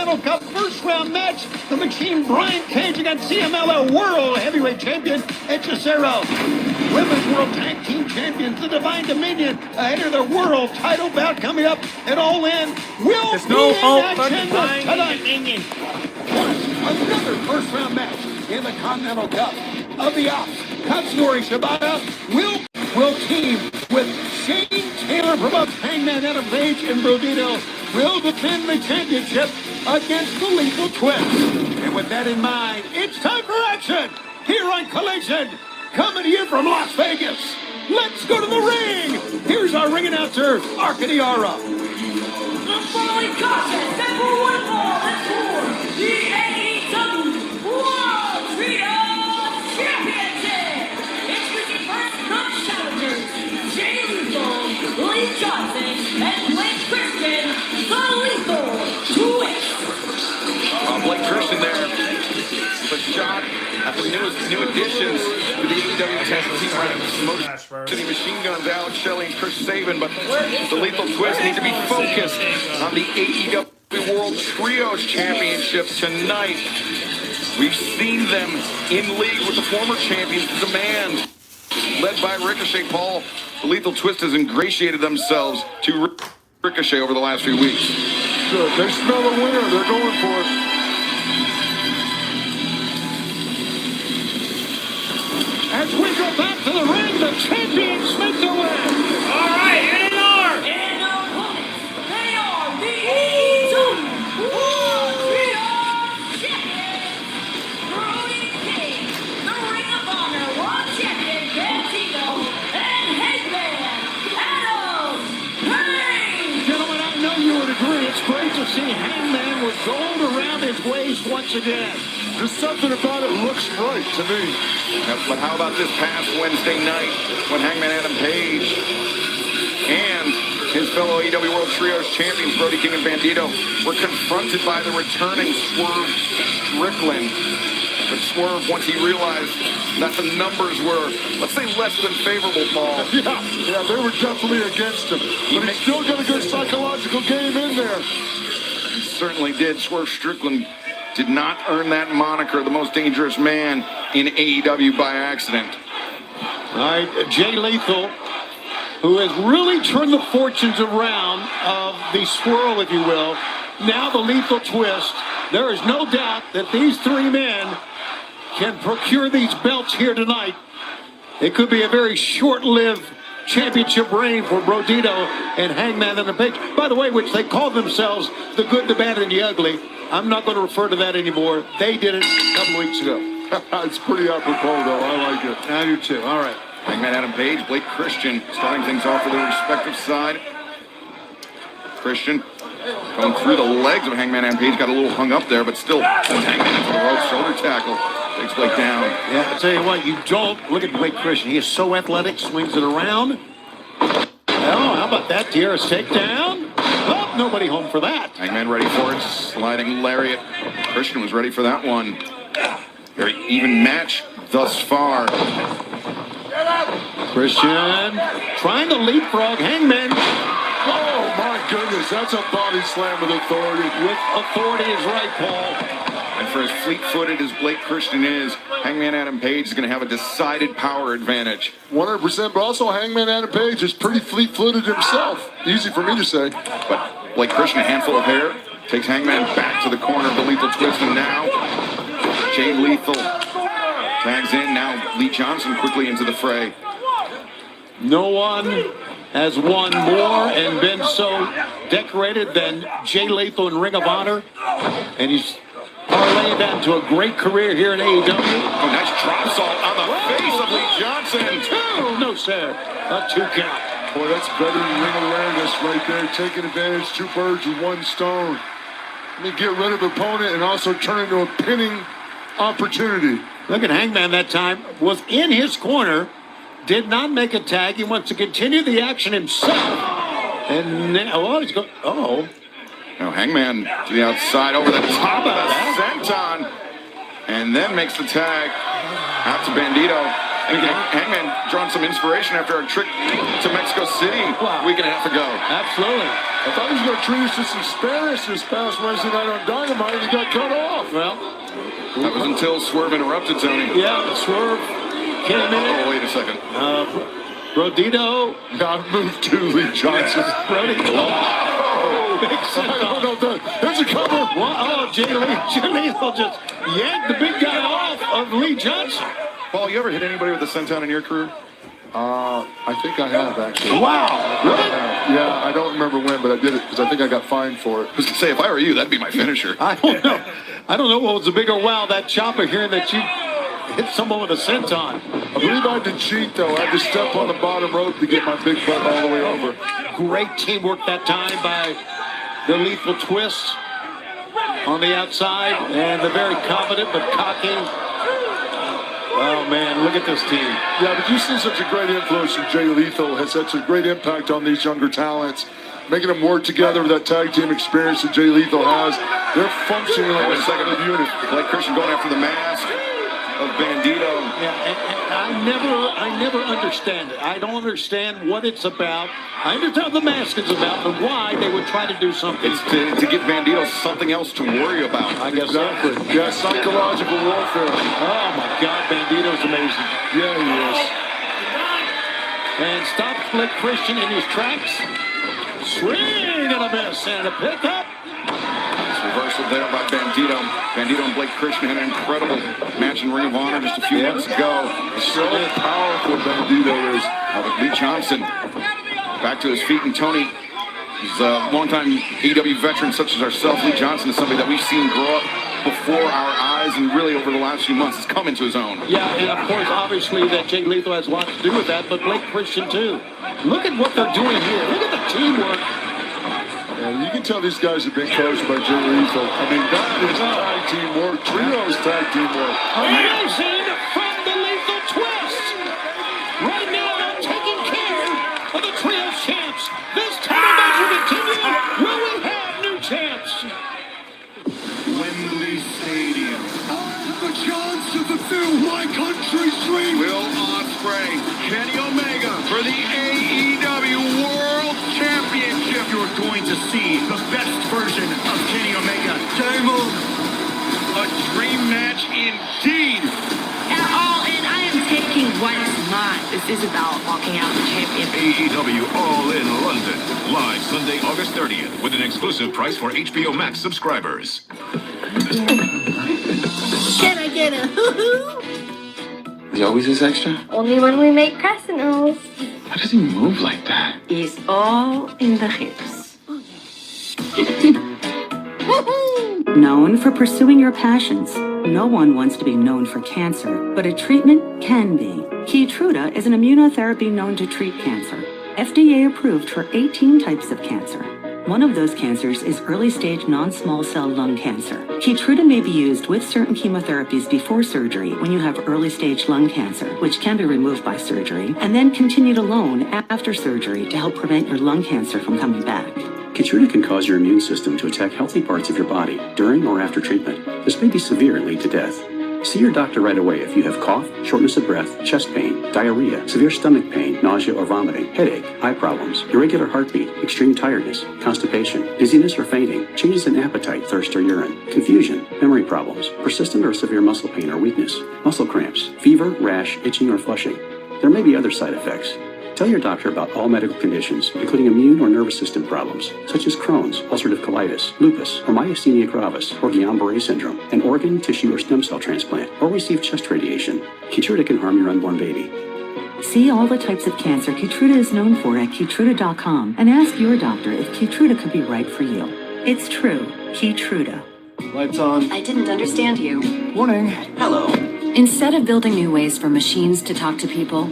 Continental Cup first round match. The Machine Brian Cage against CMLL World Heavyweight Champion Hechicero. Women's World Tag Team Champions, the Divine Dominion, ahead of their world title bout coming up at All In. Will There's be no in hope for action Divine tonight. Dominion. Plus, another first round match in the Continental Cup of the Ops. Katsuyori Shibata will team with Shane Taylor from Hangman Adam Page, and Brodito will defend the championship against the Lethal Twist. And with that in mind, it's time for action here on Collision, coming to you from Las Vegas. Let's go to the ring. Here's our ring announcer, Arcadiara. The following contest that will win all and for the AEW World Trios Championship. Introducing first come challengers, Jay Lethal, Lee Johnson, and Blake Christian, the Lethal Twist. Blake Christian there. The shot at the new additions to the AEW Tag Team Promotion. To the Machine Guns, Alex Shelley and Chris Sabin, but the Lethal Twist need to be focused on the AEW World Trios Championship tonight. We've seen them in league with the former champions, Demand, led by Ricochet Paul. The Lethal Twist has ingratiated themselves to Ricochet over the last few weeks. Good. They smell a winner. They're going for it. As we go back to the ring, the champions make their way. All right, here they are. And our opponents, they are the AEW World Trios Champions, Brody King, the Ring of Honor World Champion, Bandito, and Hangman Adam Page. Gentlemen, I know you would agree. It's great to see Hangman with gold around his waist once again. There's something about it looks right to me. But how about this past Wednesday night when Hangman Adam Page and his fellow AEW World Trios champions, Brody King and Bandito, were confronted by the returning Swerve Strickland. But Swerve, once he realized that the numbers were, let's say, less than favorable, Paul. Yeah, they were definitely against him. But he still got a good psychological game in there. He certainly did. Swerve Strickland did not earn that moniker, the most dangerous man in AEW, by accident. All right, Jay Lethal, who has really turned the fortunes around of the swirl, if you will. Now the Lethal Twist. There is no doubt that these three men can procure these belts here tonight. It could be a very short-lived championship reign for Brodito and Hangman and the Page. By the way, which they call themselves the Good, the Bad, and the Ugly. I'm not going to refer to that anymore. They did it a couple weeks ago. It's pretty apropos, though. I like it. I do too. All right. Hangman Adam Page, Blake Christian starting things off for their respective side. Christian going through the legs of Hangman Adam Page, got a little hung up there, but still Hangman into the rope, shoulder tackle, takes Blake down. Yeah, I'll tell you what, you don't look at Blake Christian. He is so athletic, swings it around. Oh, how about that? Tierra's takedown. Oh, nobody home for that. Hangman ready for it, sliding lariat. Christian was ready for that one. Very even match thus far. Christian trying to leapfrog Hangman. Oh, my goodness. That's a body slam with authority. With authority is right, Paul. And for as fleet-footed as Blake Christian is, Hangman Adam Page is going to have a decided power advantage. 100%, but also Hangman Adam Page is pretty fleet-footed himself. Easy for me to say. But Blake Christian, a handful of hair, takes Hangman back to the corner of the Lethal Twist, and now Jay Lethal tags in. Now Lee Johnson quickly into the fray. No one has won more and been so decorated than Jay Lethal in Ring of Honor. And he's parlaying that into a great career here in AEW. Oh, nice drop salt on the face of Lee Johnson. Two! No, sir. A 2 count. Boy, that's veteran ring awareness right there. Taking advantage, 2 birds with 1 stone. Let me get rid of the opponent and also turn into a pinning opportunity. Look at Hangman that time. Was in his corner. Did not make a tag. He wants to continue the action himself. And now, oh, he's going. Oh. Now Hangman to the outside over the top of the senton. And then makes the tag out to Bandito. Hangman drawing some inspiration after our trip to Mexico City a week and a half ago. Absolutely. I thought he was going to treat us to some Spanish this past Wednesday night on Dynamite, and he got cut off. Well, That was until Swerve interrupted Tony. yeah, Swerve came in. Oh, wait a second. Rodito. Got moved to Lee Johnson. I don't know that. There's a cover. Oh, Jay Lethal just yanked the big guy off of Lee Johnson. Paul, you ever hit anybody with a senton in your career? I think I have, actually. Wow. Really? Yeah, I don't remember when, but I did it because I think I got fined for it. I was going to say, if I were you, that'd be my finisher. I don't know. I don't know what was a bigger wow, that chopper here that you hit someone with a senton. I believe I had to cheat, though. I had to step on the bottom rope to get my big butt all the way over. Great teamwork that time by the Lethal Twist on the outside, and the very confident but cocky. Oh, man, look at this team. Yeah, but you've seen such a great influence from Jay Lethal, has such a great impact on these younger talents, making them work together with that tag team experience that Jay Lethal has. They're functioning like a second unit. Blake Christian going after the mask of Bandito. Yeah, and I never understand it. I don't understand what it's about. I understand what the mask is about, but why they would try to do something. It's to give Bandito something else to worry about. I guess so. Exactly. Yeah, psychological warfare. Oh, my God, Bandito's amazing. Yeah, he is. And stops Blake Christian in his tracks. Swing and a miss and a pickup. Reversal there by Bandito. Bandito and Blake Christian had an incredible match in Ring of Honor just a few months ago. So powerful Bandito is. Lee Johnson back to his feet, and Tony is a longtime AEW veteran such as ourselves. Lee Johnson is somebody that we've seen grow up before our eyes, and really over the last few months has come into his own. Yeah, and of course, obviously, that Jay Lethal has a lot to do with that, but Blake Christian too. Look at what they're doing here. Look at the teamwork. And you can tell these guys have been coached by Jay Lethal. I mean, that is tag team work. Trios tag team work. Amazing from the Lethal Twist. Right now, they're taking care of the Trios champs. This title match will continue. Will we have new champs? Wembley Stadium. The chance to fulfill my country's dream. Will Ospreay, Kenny Omega for the AEW World Championship. You're going to see the best version of Kenny Omega. Game on. A dream match indeed. At All In, I am taking what's mine. This is about walking out the champion. AEW All In London. Live Sunday, August 30th with an exclusive price for HBO Max subscribers. Can I get a hoo-hoo? He always is extra? Only when we make crescent rolls. How does he move like that? It's all in the hips. Known for pursuing your passions. No one wants to be known for cancer, but a treatment can be. Keytruda is an immunotherapy known to treat cancer. FDA approved for 18 types of cancer. One of those cancers is early-stage non-small cell lung cancer. Keytruda may be used with certain chemotherapies before surgery when you have early-stage lung cancer, which can be removed by surgery, and then continued alone after surgery to help prevent your lung cancer from coming back. Keytruda can cause your immune system to attack healthy parts of your body during or after treatment. This may be severe and lead to death. See your doctor right away if you have cough, shortness of breath, chest pain, diarrhea, severe stomach pain, nausea or vomiting, headache, eye problems, irregular heartbeat, extreme tiredness, constipation, dizziness or fainting, changes in appetite, thirst or urine, confusion, memory problems, persistent or severe muscle pain or weakness, muscle cramps, fever, rash, itching or flushing. There may be other side effects. Tell your doctor about all medical conditions, including immune or nervous system problems, such as Crohn's, ulcerative colitis, lupus, or myasthenia gravis, or Guillain-Barré syndrome, an organ, tissue, or stem cell transplant, or receive chest radiation. Keytruda can harm your unborn baby. See all the types of cancer Keytruda is known for at Keytruda.com and ask your doctor if Keytruda could be right for you. It's true, Keytruda. Lights on. I didn't understand you. Morning. Hello. Instead of building new ways for machines to talk to people,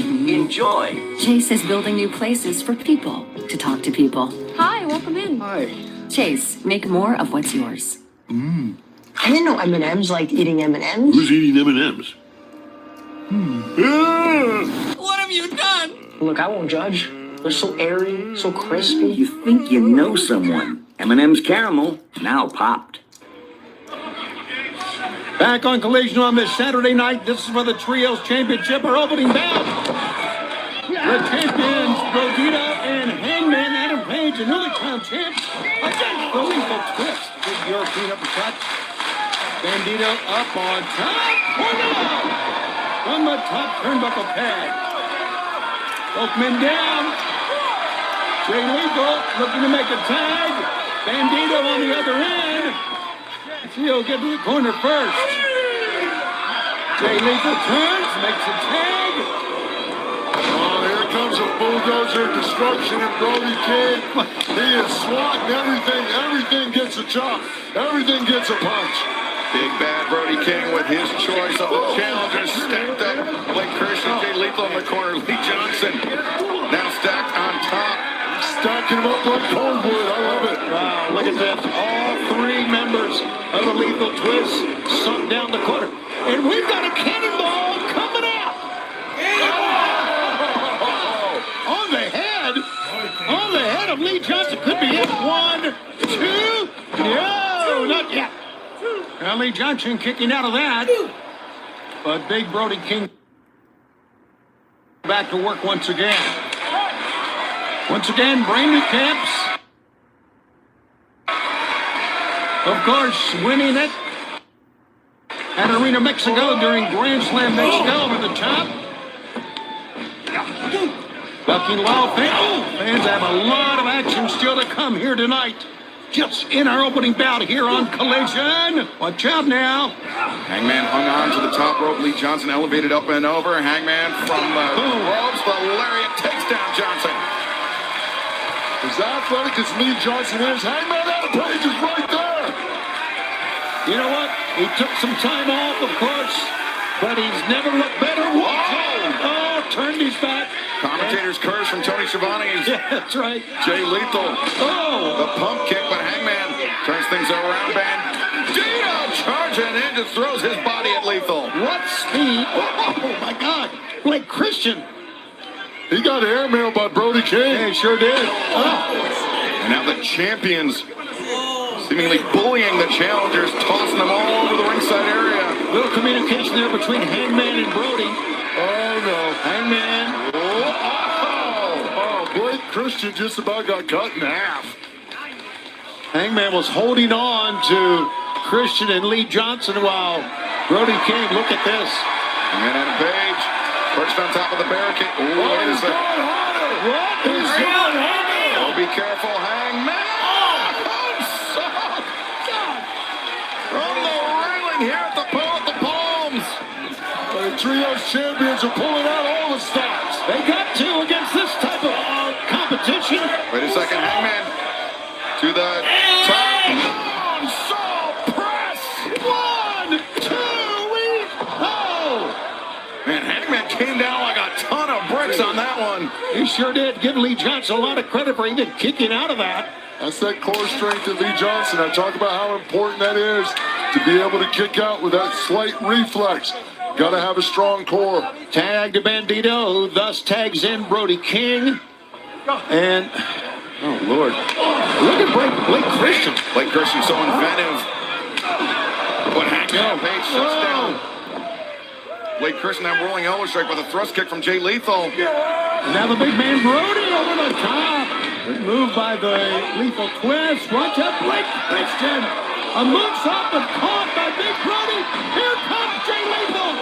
Enjoy. Chase is building new places for people to talk to people. Hi, welcome in. Hi. Chase, make more of what's yours. I didn't know M&M's liked eating M&M's. Who's eating M&M's? What have you done? Look, I won't judge. They're so airy, so crispy. You think you know someone. M&M's caramel, now popped. Back on Collision on this Saturday night. This is for the Trios Championship, our opening bout. The champions, Brodito and Hangman Adam Page, the newly crowned champs, against the Lethal Twist. Big European uppercut. Bandito up on top. Pulled out from the top turnbuckle pad. Both men down. Jay Lethal looking to make a tag. Bandito on the other end. He'll get to the corner first. Jay Lethal turns, makes a tag. Oh, here comes a bulldozer of destruction and Brody King. He is swatting everything. Everything gets a chop. Everything gets a punch. Big bad Brody King with his choice of the challengers stacked up. Blake Christian, Jay Lethal in the corner. Lee Johnson now stacked on top. Stacking them up like cordwood. I love it. Wow, look at this. All three members of the Lethal Twist sunk down the corner. And we've got a cannonball coming out. Oh! On the head. On the head of Lee Johnson. Could be it. 1, 2. No, not yet. Well, Lee Johnson kicking out of that. But big Brody King back to work once again. Once again, Brady Camps, of course, winning it at Arena Mexico during Grand Slam Mexico over the top. Bucking low. Fans have a lot of action still to come here tonight. Just in our opening bout here on Collision. Watch out now. Hangman hung on to the top rope. Lee Johnson elevated up and over. Hangman from the ropes. The lariat takes down Johnson. As athletic as Lee Johnson is, Hangman Adam Page is right there. You know what? He took some time off, of course, but he's never looked better. Oh, turned his back. Commentator's curse from Tony Schiavone. Yeah, that's right. Jay Lethal. Oh. The pump kick, but Hangman turns things around. Bandito charging in, just throws his body at Lethal. What speed. Oh, my God. Blake Christian. He got airmailed by Brody King. Yeah, he sure did. Oh. And now the champions seemingly bullying the challengers, tossing them all over the ringside area. Little communication there between Hangman and Brody. Oh, no. Hangman. Oh, Blake Christian just about got cut in half. Hangman was holding on to Christian and Lee Johnson while Brody King, look at this. Hangman Adam Page perched on top of the barricade. Ooh, wait a second. What is going on? Oh, be careful, Hangman. From the railing here at the Palms. The Trios champions are pulling out all the stops. They got to against this type of competition. Wait a second, Hangman to the top. Moonsault press. 1, 2, Man, Hangman came down like a ton of bricks on that one. He sure did. Give Lee Johnson a lot of credit for even kicking out of that. That's that core strength of Lee Johnson. I talk about how important that is to be able to kick out with that slight reflex. Got to have a strong core. Tag to Bandito, who thus tags in Brody King. And, oh, Lord. Look at Blake Christian. Blake Christian so inventive. But Hangman Page shuts down. Blake Christian now rolling elbow strike with a thrust kick from Jay Lethal. And now the big man Brody over the top. Good move by the Lethal Twist. Watch out, Blake Christian. A moonsault but caught by Big Brody. Here comes Jay Lethal.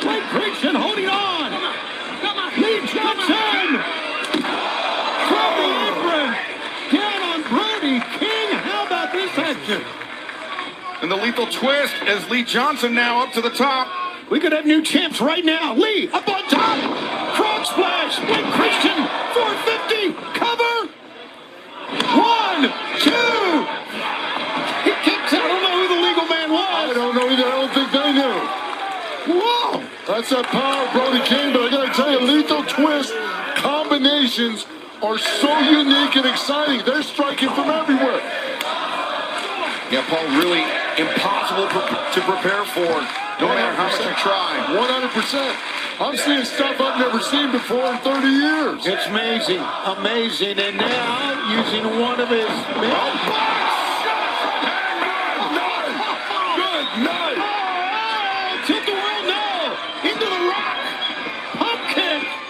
Blake Christian holding on. Lee Johnson. From the apron. Down on Brody King. How about this action? And the Lethal Twist as Lee Johnson now up to the top. We could have new champs right now. Lee up on top. Frog splash. Blake Christian. 450. Cover. 1, 2. He kicks out. I don't know who the legal man was. I don't know either. I don't think they knew. Whoa. That's that power of Brody King, but I got to tell you, Lethal Twist combinations are so unique and exciting. They're striking from everywhere. Yeah, Paul, really impossible to prepare for, no matter how much you try. 100%. I'm seeing stuff I've never seen before in 30 years. It's amazing. Amazing. And now, using one of his... Good night.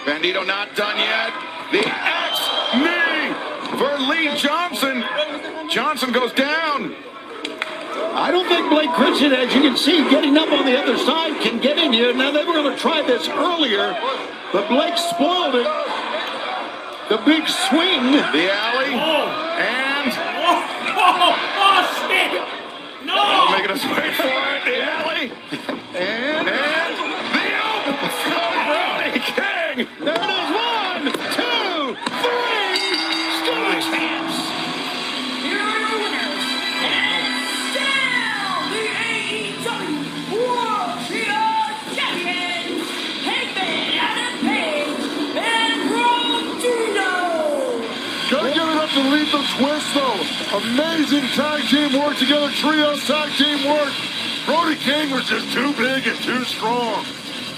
Bandito not done yet. The X-knee for Lee Johnson. Johnson goes down. I don't think Blake Christian, as you can see, getting up on the other side, can get in here. Now, they were going to try this earlier, but Blake spoiled it. The big swing. The alley. And... Oh, shit! No! Making us wait for it. The alley. And the Brody King. There it is. 1, 2, 3. Still the champs. Here are your winners. And down the AEW World Trio Champions, Hangman Adam Page and Rodino. Gotta give it up to Lethal Twist, though. Amazing tag team work together, trio tag team work. Brody King was just too big and too strong.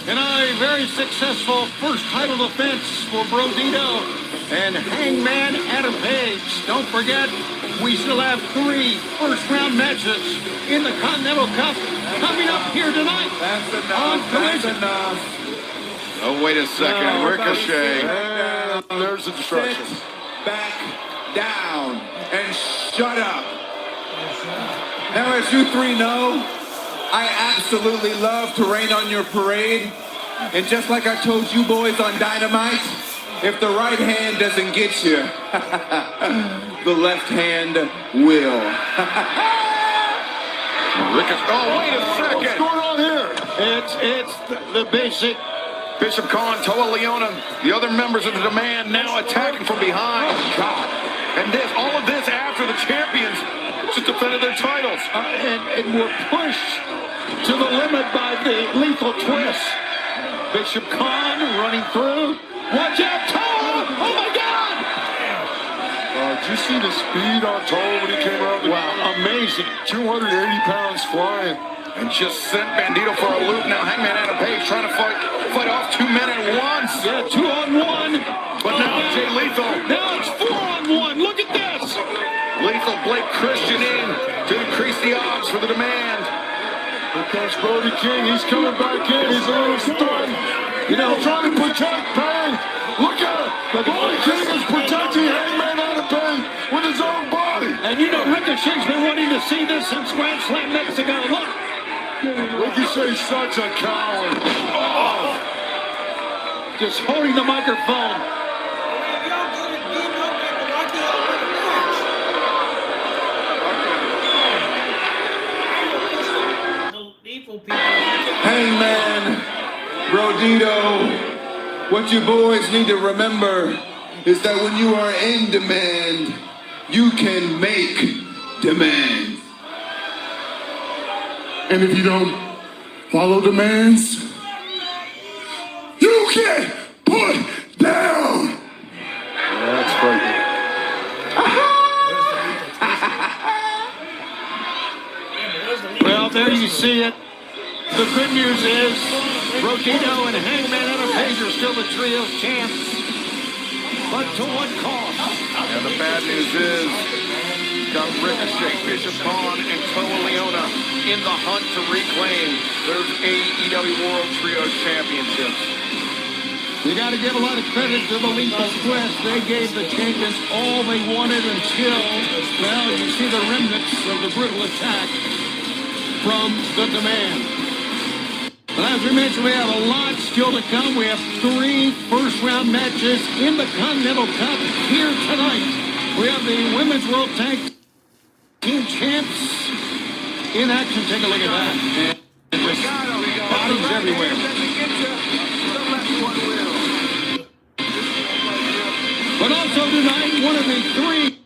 And a very successful first title defense for Brodito and Hangman Adam Page. Don't forget, we still have 3 first-round matches in the Continental Cup coming up here tonight. That's enough. On Collision. That's enough. Oh, wait a second. Ricochet. And there's the distraction. Sit back down and shut up. Now, as you 3 know, I absolutely love to rain on your parade. And just like I told you boys on Dynamite, if the right hand doesn't get you, the left hand will. Ricochet. Oh, wait a second. What's going on here? It's the basic. Bishop Khan, Toa Leona, the other members of the Demand now attacking from behind. God. And all of this after the champions just defended their titles. And we're pushed to the limit by the Lethal Twist. Bishop Khan running through. Watch out, Toa! Oh my God! Did you see the speed on Toa when he came out? Wow, amazing. 280 pounds flying. And just sent Bandito for a loop. Now Hangman Adam Page trying to fight off 2 men at once. Yeah, 2 on 1. But now Jay Lethal. Now it's 4 on 1. Look at this. Lethal Blake Christian in to increase the odds for the Demand. Here comes Brody King. He's coming back in. He's a little stunned. You know, trying to protect Page. Look at it. Brody King is protecting Hangman Adam Page with his own body. And you know, Ricochet's been wanting to see this since Grand Slam Mexico. Look. Ricochet's such a coward. Oh. Just holding the microphone. Hangman, Brodito, what you boys need to remember is that when you are in demand, you can make demands. And if you don't follow demands, you get put down. That's frightening. Well, there you see it. The good news is Brodito and Hangman Adam Page are still the trio champs. But to what cost? And the bad news is, got Ricochet, Bishop Khan, and Toa Leona in the hunt to reclaim those AEW World Trio Championships. You got to give a lot of credit to the Lethal Twist. They gave the champions all they wanted until, well, you see the remnants of the brutal attack from the Demand. But as we mentioned, we have a lot still to come. We have 3 first-round matches in the Continental Cup here tonight. We have the Women's World Tag Team Champs in action. Take a look at that. And with bodies everywhere. But also tonight, one of the 3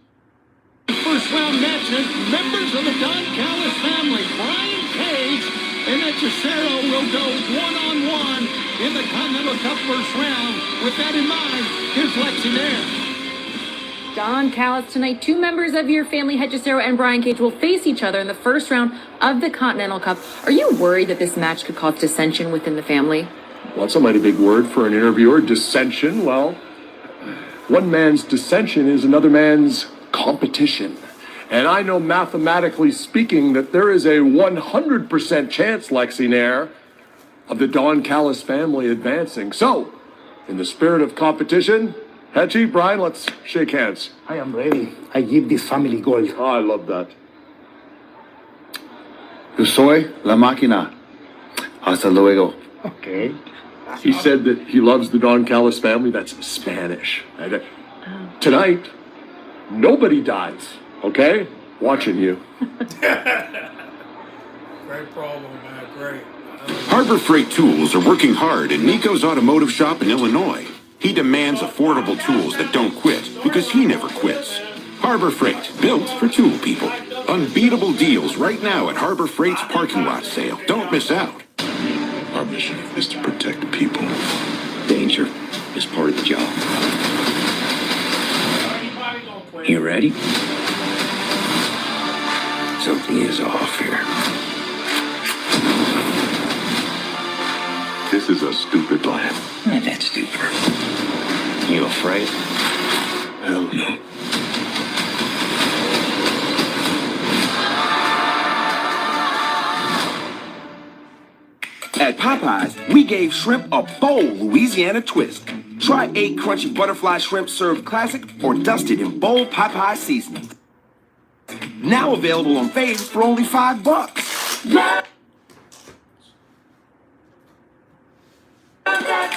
first-round matches, members of the Don Callis family, Brian Cage and Hechicero will go one-on-one in the Continental Cup first round. With that in mind, here's Lexi Nair. Don Callis tonight. 2 members of your family, Hechicero and Brian Cage, will face each other in the first round of the Continental Cup. Are you worried that this match could cause dissension within the family? Well, that's a mighty big word for an interviewer. Dissension. Well, one man's dissension is another man's competition. And I know mathematically speaking that there is a 100% chance, Lexi Nair, of the Don Callis family advancing. So, In the spirit of competition, Hetchy, Brian, let's shake hands. I am ready. I give this family gold. Oh, I love that. Yo soy la máquina. Hasta luego. Okay. He said that he loves the Don Callis family. That's Spanish. Tonight, nobody dies, okay? Watching you. Great problem, man. Great. Harbor Freight Tools are working hard in Nico's automotive shop in Illinois. He demands affordable tools that don't quit because he never quits. Harbor Freight, built for tool people. Unbeatable deals right now at Harbor Freight's parking lot sale. Don't miss out. Our mission is to protect the people. Danger is part of the job. You ready? Something is off here. This is a stupid plan. Not that stupid. You afraid? Hell no. At Popeyes, we gave shrimp a bold Louisiana twist. Try 8 crunchy butterfly shrimp served classic or dusted in bold Popeye seasoning. Now available on Faves for only $5.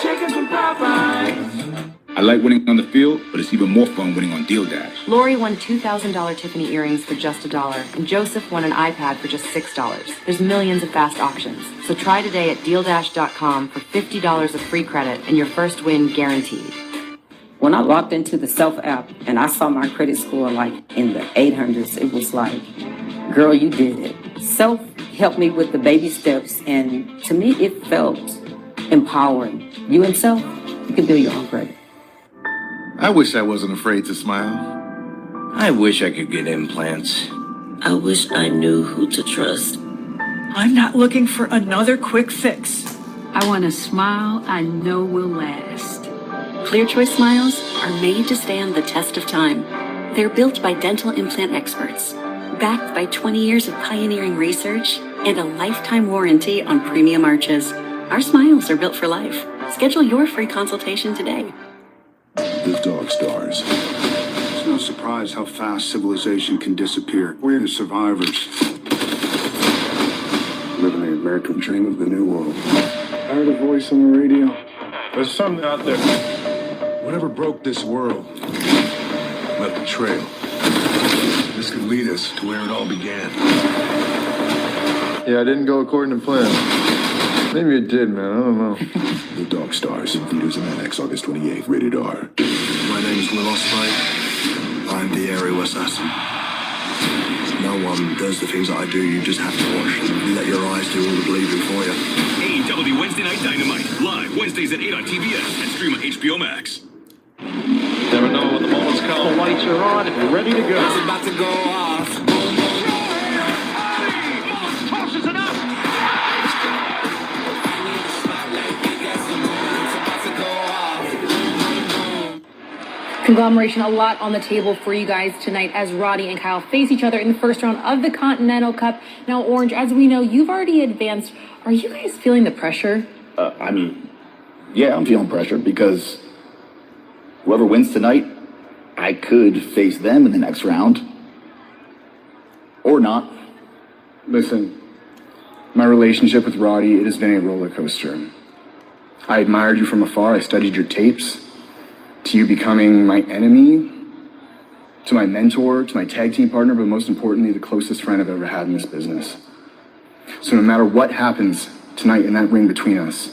Chicken from Popeyes. I like winning on the field, but it's even more fun winning on Deal Dash. Lori won $2,000 Tiffany earrings for just $1, and Joseph won an iPad for just $6. There's millions of fast auctions, so try today at DealDash.com for $50 of free credit and your first win guaranteed. When I logged into the Self app and I saw my credit score like in the 800s, it was like, girl, you did it. Self helped me with the baby steps, and to me, it felt empowering. You and Self, you can build your own credit. I wish I wasn't afraid to smile. I wish I could get implants. I wish I knew who to trust. I'm not looking for another quick fix. I want a smile I know will last. Clear Choice smiles are made to stand the test of time. They're built by dental implant experts, backed by 20 years of pioneering research and a lifetime warranty on premium arches. Our smiles are built for life. Schedule your free consultation today. The Dog Stars. It's no surprise how fast civilization can disappear. We're the survivors. Living the American dream of the new world. I heard a voice on the radio. There's something out there. Whatever broke this world left a trail. This could lead us to where it all began. Yeah, I didn't go according to plan. Maybe it did, man. I don't know. The Dog Stars in theaters and IMAX August 28th. Rated R. My name's Will Ospreay. I'm the aerial assassin. No one does the things that I do. You just have to watch. You let your eyes do all the bleeding for you. AEW Wednesday Night Dynamite. Live Wednesdays at 8 on TBS and stream on HBO Max. Never know when the moments come. The lights are on. If you're ready to go. It's about to go off. Tosses it up. Conglomeration, a lot on the table for you guys tonight as Roddy and Kyle face each other in the first round of the Continental Cup. Now, Orange, as we know, you've already advanced. Are you guys feeling the pressure? Yeah, I'm feeling pressure because whoever wins tonight, I could face them in the next round. Or not. Listen, my relationship with Roddy, it has been a roller coaster. I admired you from afar. I studied your tapes. To you becoming my enemy, to my mentor, to my tag team partner, but most importantly, the closest friend I've ever had in this business. So no matter what happens tonight in that ring between us,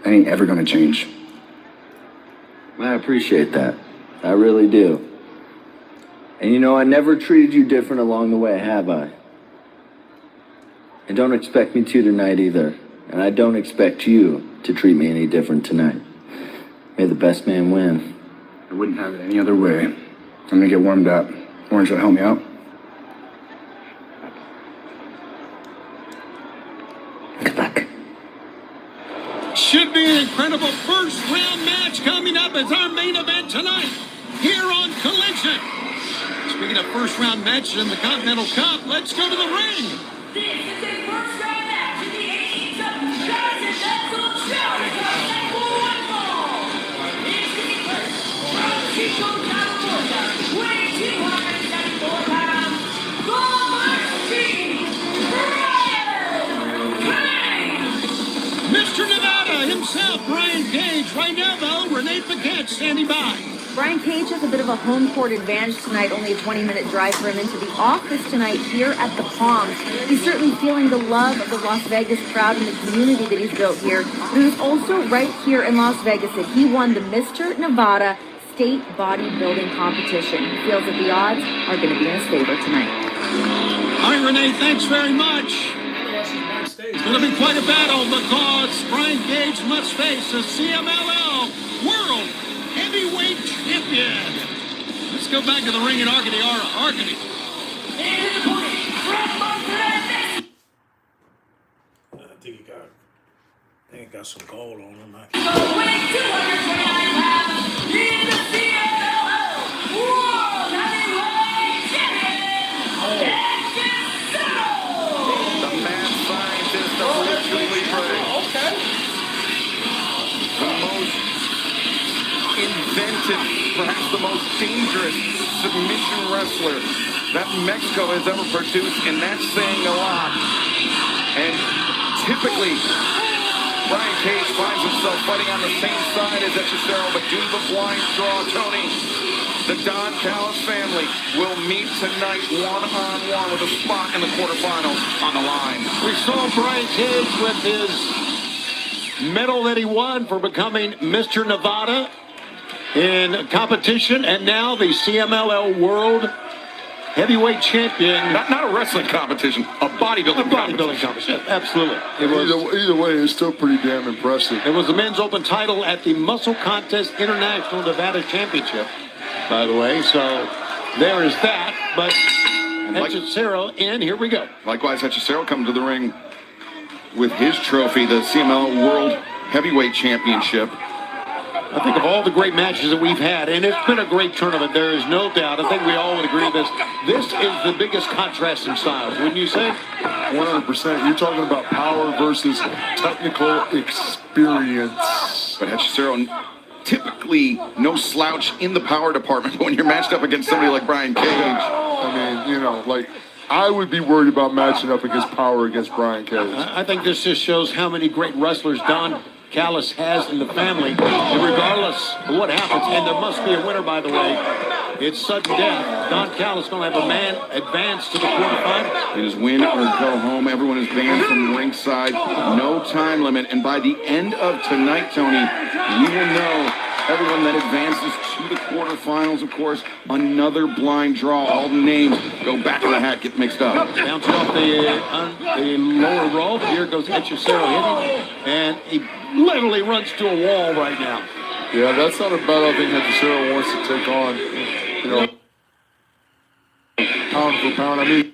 that ain't ever gonna change. I appreciate that. I really do. And you know, I never treated you different along the way, have I? And don't expect me to tonight either. And I don't expect you to treat me any different tonight. May the best man win. I wouldn't have it any other way. I'm gonna get warmed up. Orange, will help me out? Good luck. Should be an incredible first round match coming up as our main event tonight here on Collision. Speaking of first round matches in the Continental Cup, let's go to the ring. This is a first round match in the AEW Continental Championship. from California, weighing 274 pounds, the Machine, Brian Cage! Mr. Nevada himself, Brian Cage. Right now, though, Renee Paquette standing by. Brian Cage has a bit of a home court advantage tonight, only a 20-minute drive for him into the office tonight here at the Palms. He's certainly feeling the love of the Las Vegas crowd and the community that he's built here. But it was also right here in Las Vegas that he won the Mr. Nevada State Bodybuilding Competition. He feels that the odds are going to be in his favor tonight. All right, Renee, thanks very much. It's going to be quite a battle because Brian Cage must face a CMLL World Heavyweight Champion. Let's go back to the ring in Arcady. Arcady. I think he got some gold on him. Weighing 229 pounds, in the CMLL World Heavyweight Champion, The mad scientist of literally Okay. the most inventive, perhaps the most dangerous submission wrestler that Mexico has ever produced, and that's saying a lot. And typically, Brian Cage finds himself fighting on the same side as Hechicero, but due to the blind draw, Tony, the Don Callis family will meet tonight one-on-one with a spot in the quarterfinals on the line. We saw Brian Cage with his medal that he won for becoming Mr. Nevada in competition, and now the CMLL World Heavyweight Champion. Not a wrestling competition, a bodybuilding competition. Absolutely. It was, Either way, it's still pretty damn impressive. it was the men's open title at the Muscle Contest International Nevada Championship, by the way. So there is that. But Hechicero in. Here we go. Likewise, Hechicero coming to the ring with his trophy, the CMLL World Heavyweight Championship. I think of all the great matches that we've had, and it's been a great tournament, there is no doubt. I think we all would agree with this. This is the biggest contrast in styles, wouldn't you say? 100%. You're talking about power versus technical experience. But Hechicero, typically no slouch in the power department, but when you're matched up against somebody like Brian Cage. I mean, I would be worried about matching up against power against Brian Cage. I think this just shows how many great wrestlers Don Callis has in the family, and regardless of what happens, and there must be a winner, by the way. It's sudden death. Don Callis going to have a man advance to the quarterfinals. It is win or go home. Everyone is banned from ringside. No time limit. And by the end of tonight, Tony, we will know everyone that advances to the quarterfinals. Of course, another blind draw. All the names go back of the hat, get mixed up. Bounces off the lower rope. Here goes Hechicero hitting, and he literally runs to a wall right now. Yeah, that's not a battle I think Hechicero wants to take on. Pound for pound. I mean,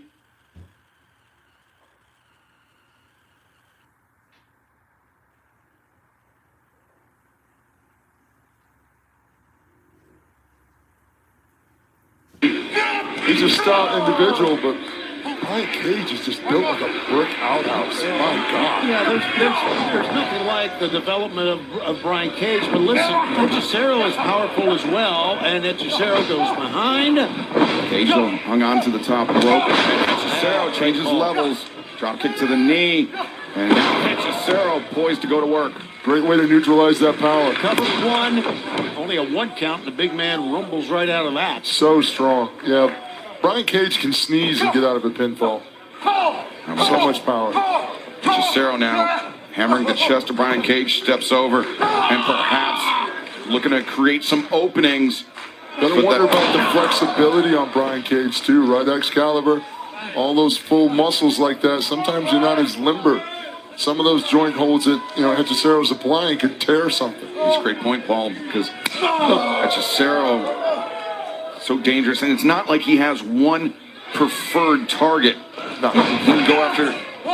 he's a stout individual, but Brian Cage is just built like a brick outhouse. My God. Yeah, there's nothing like the development of Brian Cage. But listen, Hechicero is powerful as well, and Hechicero goes behind. Cage hung on to the top rope. Hechicero changes levels. Drop kick to the knee. And now Hechicero poised to go to work. Great way to neutralize that power. Cover one. Only a one count, and the big man rumbles right out of that. So strong. Yeah. Brian Cage can sneeze and get out of a pinfall. So much power. Hechicero now hammering the chest of Brian Cage, steps over, and perhaps looking to create some openings. Gotta wonder about the flexibility on Brian Cage too, right? Excalibur, all those full muscles like that. Sometimes you're not as limber. Some of those joint holds that Hechicero's applying could tear something. That's a great point, Paul, because Hechicero so dangerous, and it's not like he has one preferred target. No, he can go after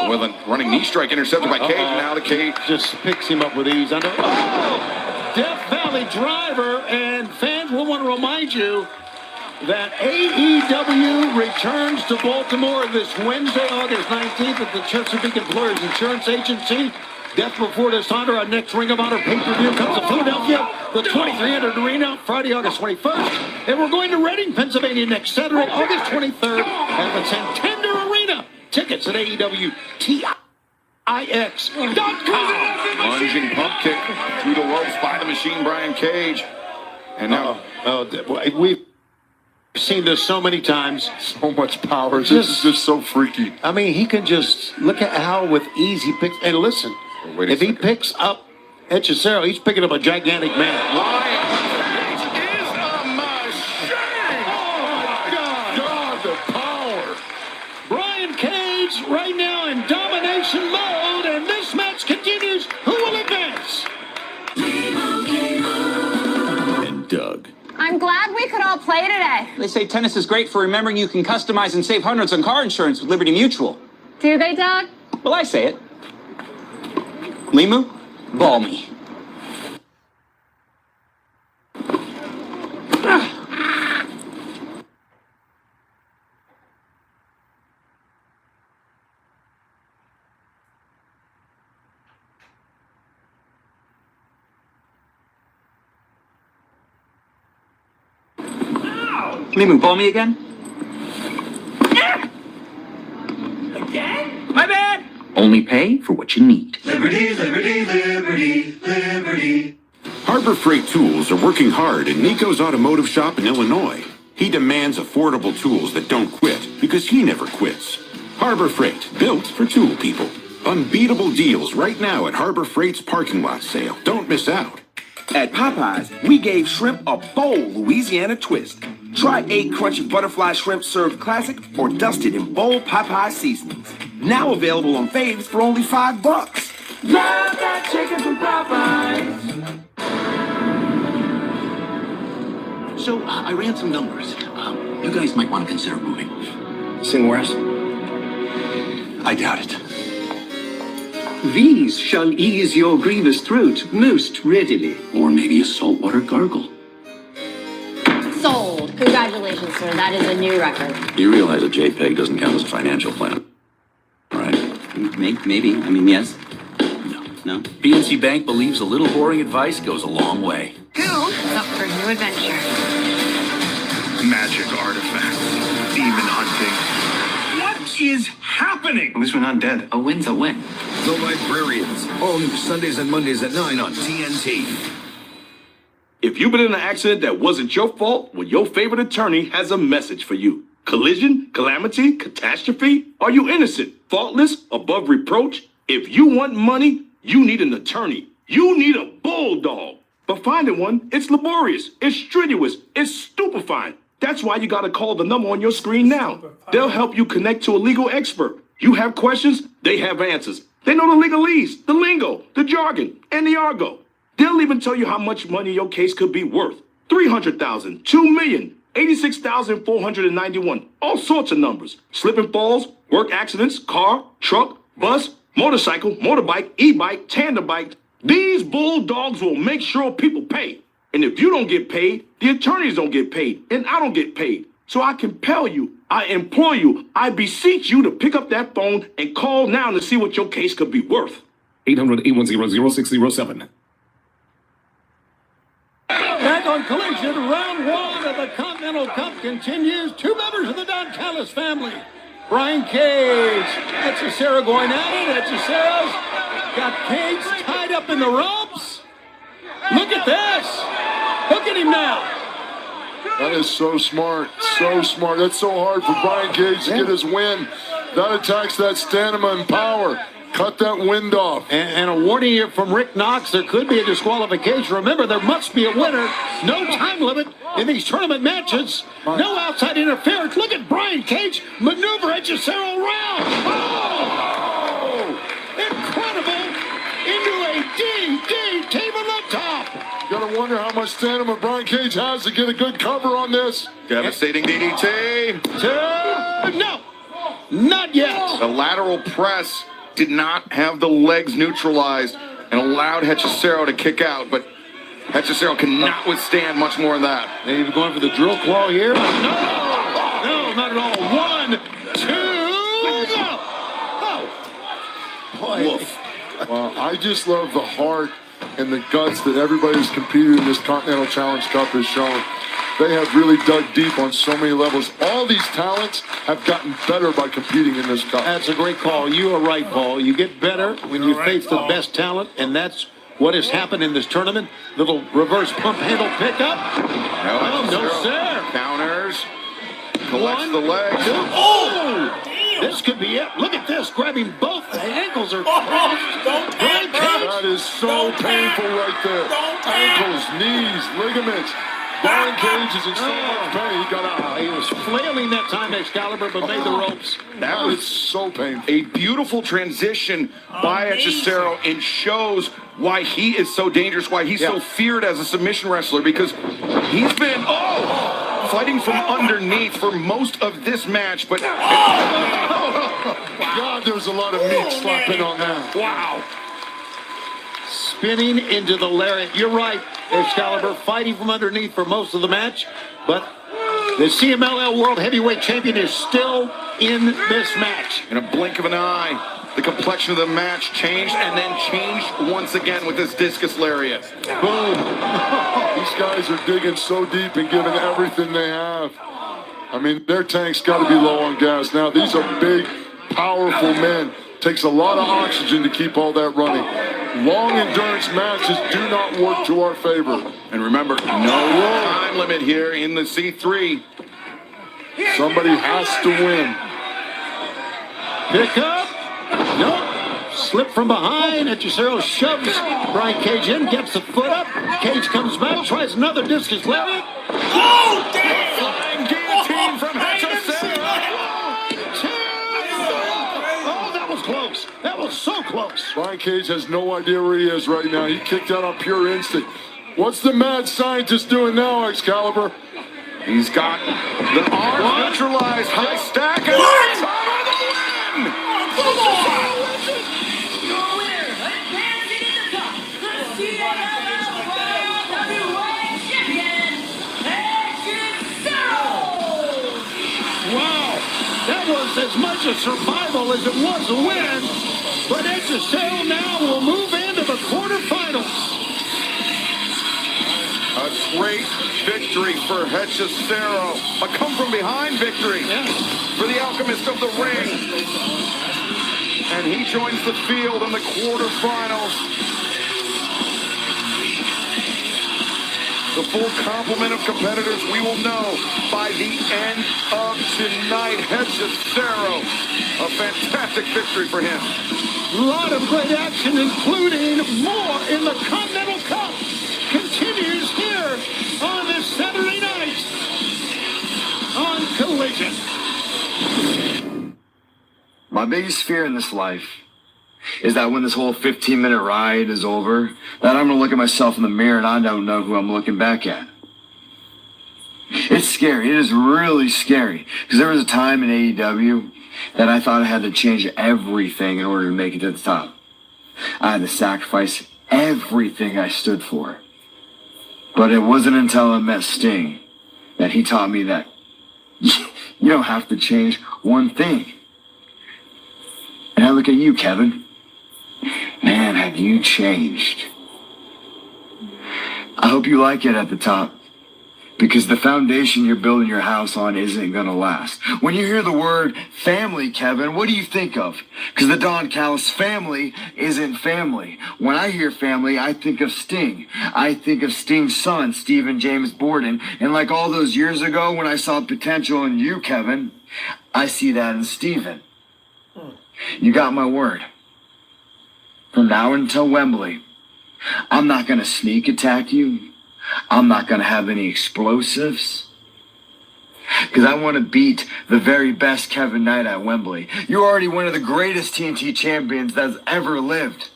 with a running knee strike intercepted by Cage. Now the Cage just picks him up with ease. Death Valley Driver, and fans will want to remind you that AEW returns to Baltimore this Wednesday, August 19th at the Chesapeake Employers Insurance Agency. Death Before Dishonor, our next Ring of Honor pay-per-view comes to Philadelphia, the 2300 Arena, Friday, August 21st. And we're going to Reading, Pennsylvania next Saturday, August 23rd at the Santander Arena. Tickets at AEWTIX.com. Lunging pump kick through the ropes by the Machine, Brian Cage. And now... We've seen this so many times. So much power. This is just so freaky. I mean, he can just look at how with ease he picks. And listen, if he picks up Hechicero, he's picking up a gigantic man. Brian Cage is a machine! Oh, my God, the power. Brian Cage right now in domination mode, and this match continues. Who will advance? And Doug. I'm glad we could all play today. They say tennis is great for remembering you can customize and save hundreds on car insurance with Liberty Mutual. Do they, Doug? Well, I say it. Limu, ball me. Limu, ball me again? Again? My bad! Only pay for what you need. Liberty, liberty, liberty, liberty. Harbor Freight Tools are working hard in Nico's automotive shop in Illinois. He demands affordable tools that don't quit because he never quits. Harbor Freight, built for tool people. Unbeatable deals right now at Harbor Freight's parking lot sale. Don't miss out. At Popeyes, we gave shrimp a bold Louisiana twist. Try 8 crunchy butterfly shrimp served classic or dusted in bold Popeye seasonings. Now available on Faves for only $5. Love that chicken from Popeyes. So I ran some numbers. You guys might want to consider moving. Somewhere else? I doubt it. These shall ease your grievous throat most readily. Or maybe a saltwater gargle. Sold. Congratulations, sir. That is a new record. You realize a JPEG doesn't count as a financial plan, right? Maybe. I mean, yes. No. PNC Bank believes a little boring advice goes a long way. Who is up for a new adventure? Magic artifacts, demon hunting. What is happening? At least we're not dead. A win's a win. The Librarians. All new Sundays and Mondays at 9 on TNT. If you've been in an accident that wasn't your fault, well, your favorite attorney has a message for you. Collision, calamity, catastrophe? Are you innocent, faultless, above reproach? If you want money, you need an attorney. You need a bulldog. But finding one, it's laborious, it's strenuous, it's stupefying. That's why you gotta call the number on your screen now. They'll help you connect to a legal expert. You have questions, they have answers. They know the legalese, the lingo, the jargon, and the argot. They'll even tell you how much money your case could be worth. 300,000, 2 million, 86,491, all sorts of numbers. Slip and falls, work accidents, car, truck, bus, motorcycle, motorbike, e-bike, tandem bike. These bulldogs will make sure people pay. And if you don't get paid, the attorneys don't get paid, and I don't get paid. So I compel you, I implore you, I beseech you to pick up that phone and call now to see what your case could be worth. 800-810-0607. Back on Collision, round one of the Continental Cup continues. Two members of the Don Callis family. Brian Cage. Hechicero going at it. Hechicero's got Cage tied up in the ropes. Look at this. Look at him now. That is so smart. So smart. That's so hard for Brian Cage to get his win. That attacks that stamina and power. Cut that wind off. And a warning here from Rick Knox, there could be a disqualification. Remember, there must be a winner. No time limit in these tournament matches. No outside interference. Look at Brian Cage maneuver Hechicero around. Oh! Incredible! Into a DDT from the top. Gotta wonder how much stamina Brian Cage has to get a good cover on this. Devastating DDT. No, not yet. The lateral press did not have the legs neutralized and allowed Hechicero to kick out, but Hechicero cannot withstand much more than that. Maybe going for the drill claw here. No, not at all. 1, 2, no. Oh, boy. Woof. Well, I just love the heart and the guts that everybody who's competed in this Continental Challenge Cup has shown. They have really dug deep on so many levels. All these talents have gotten better by competing in this cup. That's a great call. You are right, Paul. You get better when you face the best talent, and that's what has happened in this tournament. Little reverse pump handle pickup. No, sir. Counters. Collects the legs. Oh! This could be it. Look at this. Grabbing both. The ankles are crossed. That is so painful right there. Ankles, knees, ligaments. Brian Cage is in so much pain. He got out. He was flailing that time, Excalibur, but made the ropes. That was so painful. A beautiful transition by Hechicero, and shows why he is so dangerous, why he's so feared as a submission wrestler, because he's been fighting from underneath for most of this match, but God, there's a lot of meat slapping on that. Wow. Spinning into the lariat. You're right, Excalibur, fighting from underneath for most of the match, but the CMLL World Heavyweight Champion is still in this match. in a blink of an eye, the complexion of the match changed, and then changed once again with this discus lariat. Boom. These guys are digging so deep and giving everything they have. I mean, their tank's got to be low on gas now. These are big, powerful men. Takes a lot of oxygen to keep all that running. Long endurance matches do not work to our favor. And remember, no time limit here in the C3. Somebody has to win. Pick up. Nope. Slip from behind. Hechicero shoves Brian Cage in, gets the foot up. Cage comes back, tries another discus lariat. Oh, damn! Flying guillotine from Hechicero. Oh, that was close. That was so close. Brian Cage has no idea where he is right now. He kicked out on pure instinct. What's the mad scientist doing now, Excalibur? He's got the arms neutralized, high stack, and it's over the win! Your winner, advancing in the cup, the CMLL World Heavyweight Champion, Hechicero! Wow. That was as much a survival as it was a win. But Hechicero now will move into the quarterfinals. A great victory for Hechicero. A come-from-behind victory for the Alchemist of the Ring. And he joins the field in the quarterfinals. The full complement of competitors we will know by the end of tonight. Hechicero, a fantastic victory for him. A lot of great action, including more in the Continental Cup. Continues here on this Saturday night on Collision. My biggest fear in this life is that when this whole 15-minute ride is over, that I'm going to look at myself in the mirror and I don't know who I'm looking back at. It's scary. It is really scary. Because there was a time in AEW that I thought I had to change everything in order to make it to the top. I had to sacrifice everything I stood for. But it wasn't until I met Sting that he taught me that you don't have to change one thing. And I look at you, Kevin. Man, have you changed. I hope you like it at the top. Because the foundation you're building your house on isn't going to last. When you hear the word family, Kevin, what do you think of? Because the Don Callis family isn't family. When I hear family, I think of Sting. I think of Sting's son, Stephen James Borden. And like all those years ago when I saw potential in you, Kevin, I see that in Stephen. You got my word. From now until Wembley, I'm not going to sneak attack you. I'm not going to have any explosives. Because I want to beat the very best Kevin Knight at Wembley. You're already one of the greatest TNT champions that's ever lived.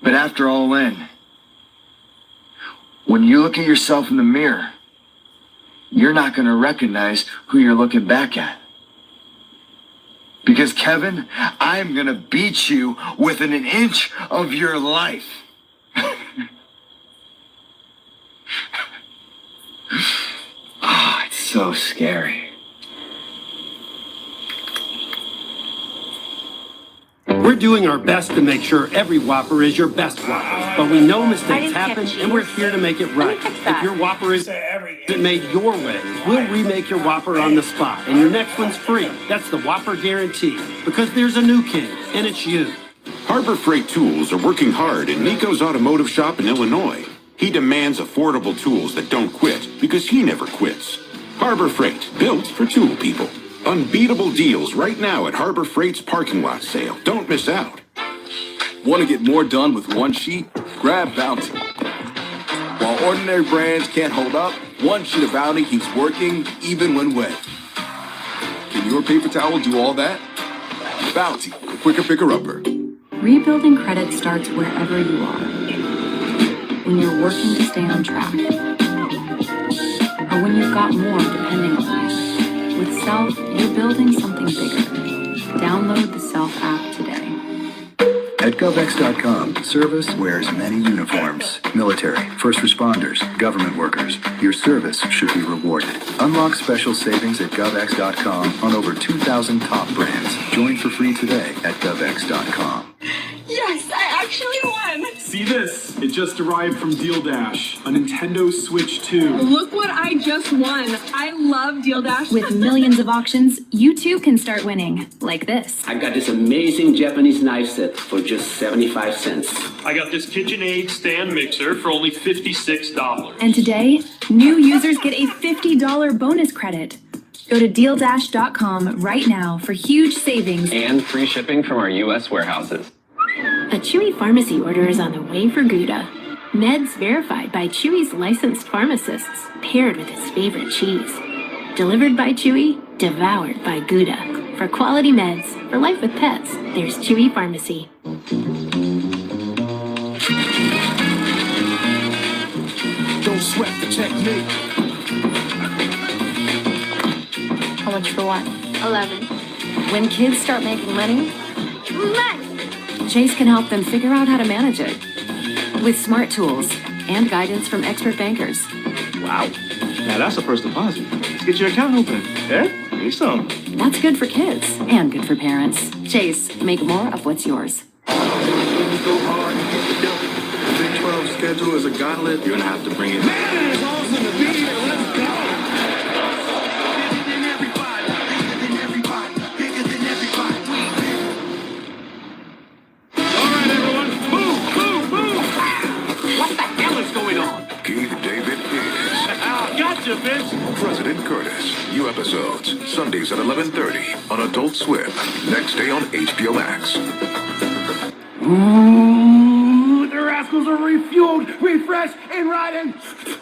But after all in, when you look at yourself in the mirror, you're not going to recognize who you're looking back at. Because Kevin, I'm going to beat you within an inch of your life. Oh, it's so scary. doing our best to make sure every Whopper is your best Whopper. But we know mistakes happen, and we're here to make it right. If your Whopper isn't made your way, we'll remake your Whopper on the spot. And your next one's free. That's the Whopper guarantee. Because there's a new king, and it's you. Harbor Freight Tools are working hard in Nico's automotive shop in Illinois. He demands affordable tools that don't quit because he never quits. Harbor Freight, built for tool people. Unbeatable deals right now at Harbor Freight's parking lot sale. Don't miss out. Want to get more done with one sheet? Grab Bounty. While ordinary brands can't hold up, one sheet of Bounty keeps working even when wet. Can your paper towel do all that? Bounty, the quicker picker-upper. Rebuilding credit starts wherever you are. When you're working to stay on track. Or when you've got more depending on you. With Self, you're building something bigger. Download the Self app today. At GovX.com, service wears many uniforms. Military, first responders, government workers. Your service should be rewarded. Unlock special savings at GovX.com on over 2,000 top brands. Join for free today at GovX.com. Yes, I actually won! See this? It just arrived from Deal Dash, a Nintendo Switch 2. Look what I just won. I love Deal Dash. With millions of auctions, you too can start winning. Like this. I got this amazing Japanese knife set for just 75 cents. I got this KitchenAid stand mixer for only $56. And today, new users get a $50 bonus credit. Go to DealDash.com right now for huge savings. And free shipping from our U.S. warehouses. A Chewy pharmacy order is on the way for Gouda. Meds verified by Chewy's licensed pharmacists, paired with his favorite cheese. Delivered by Chewy, devoured by Gouda. For quality meds, for life with pets, there's Chewy Pharmacy. Don't sweat the technique. How much for what? 11. When kids start making money, Money! Chase can help them figure out how to manage it. With smart tools and guidance from expert bankers. Wow. Now that's a first deposit. Let's get your account open. Yeah? Need some. That's good for kids and good for parents. Chase, make more of what's yours. Big 12 schedule is a gauntlet. You're gonna have to bring it. Man, it's awesome to be here. Let's go! Keith David is Gotcha, bitch! President Curtis. New episodes Sundays at 11:30 on Adult Swim. Next day on HBO Max. Ooh, the Rascals are refueled, refreshed, and riding from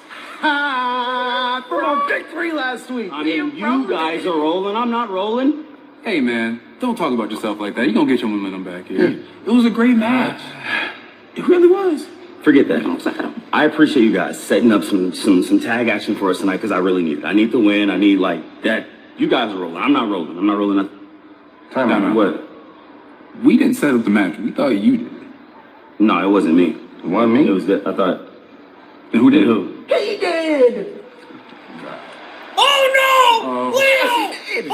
a victory last week. I mean, you guys are rolling, I'm not rolling. Hey, man, don't talk about yourself like that. You're going to get your momentum back here. It was a great match. It really was. Forget that. I appreciate you guys setting up some tag action for us tonight because I really need it. I need the win. I need like that. You guys are rolling. I'm not rolling. I'm not rolling nothing. Time out. What? We didn't set up the match. We thought you did. No, it wasn't me. It wasn't me? It was that. I thought. And who did? Who? He did! Oh no! Yes, he did!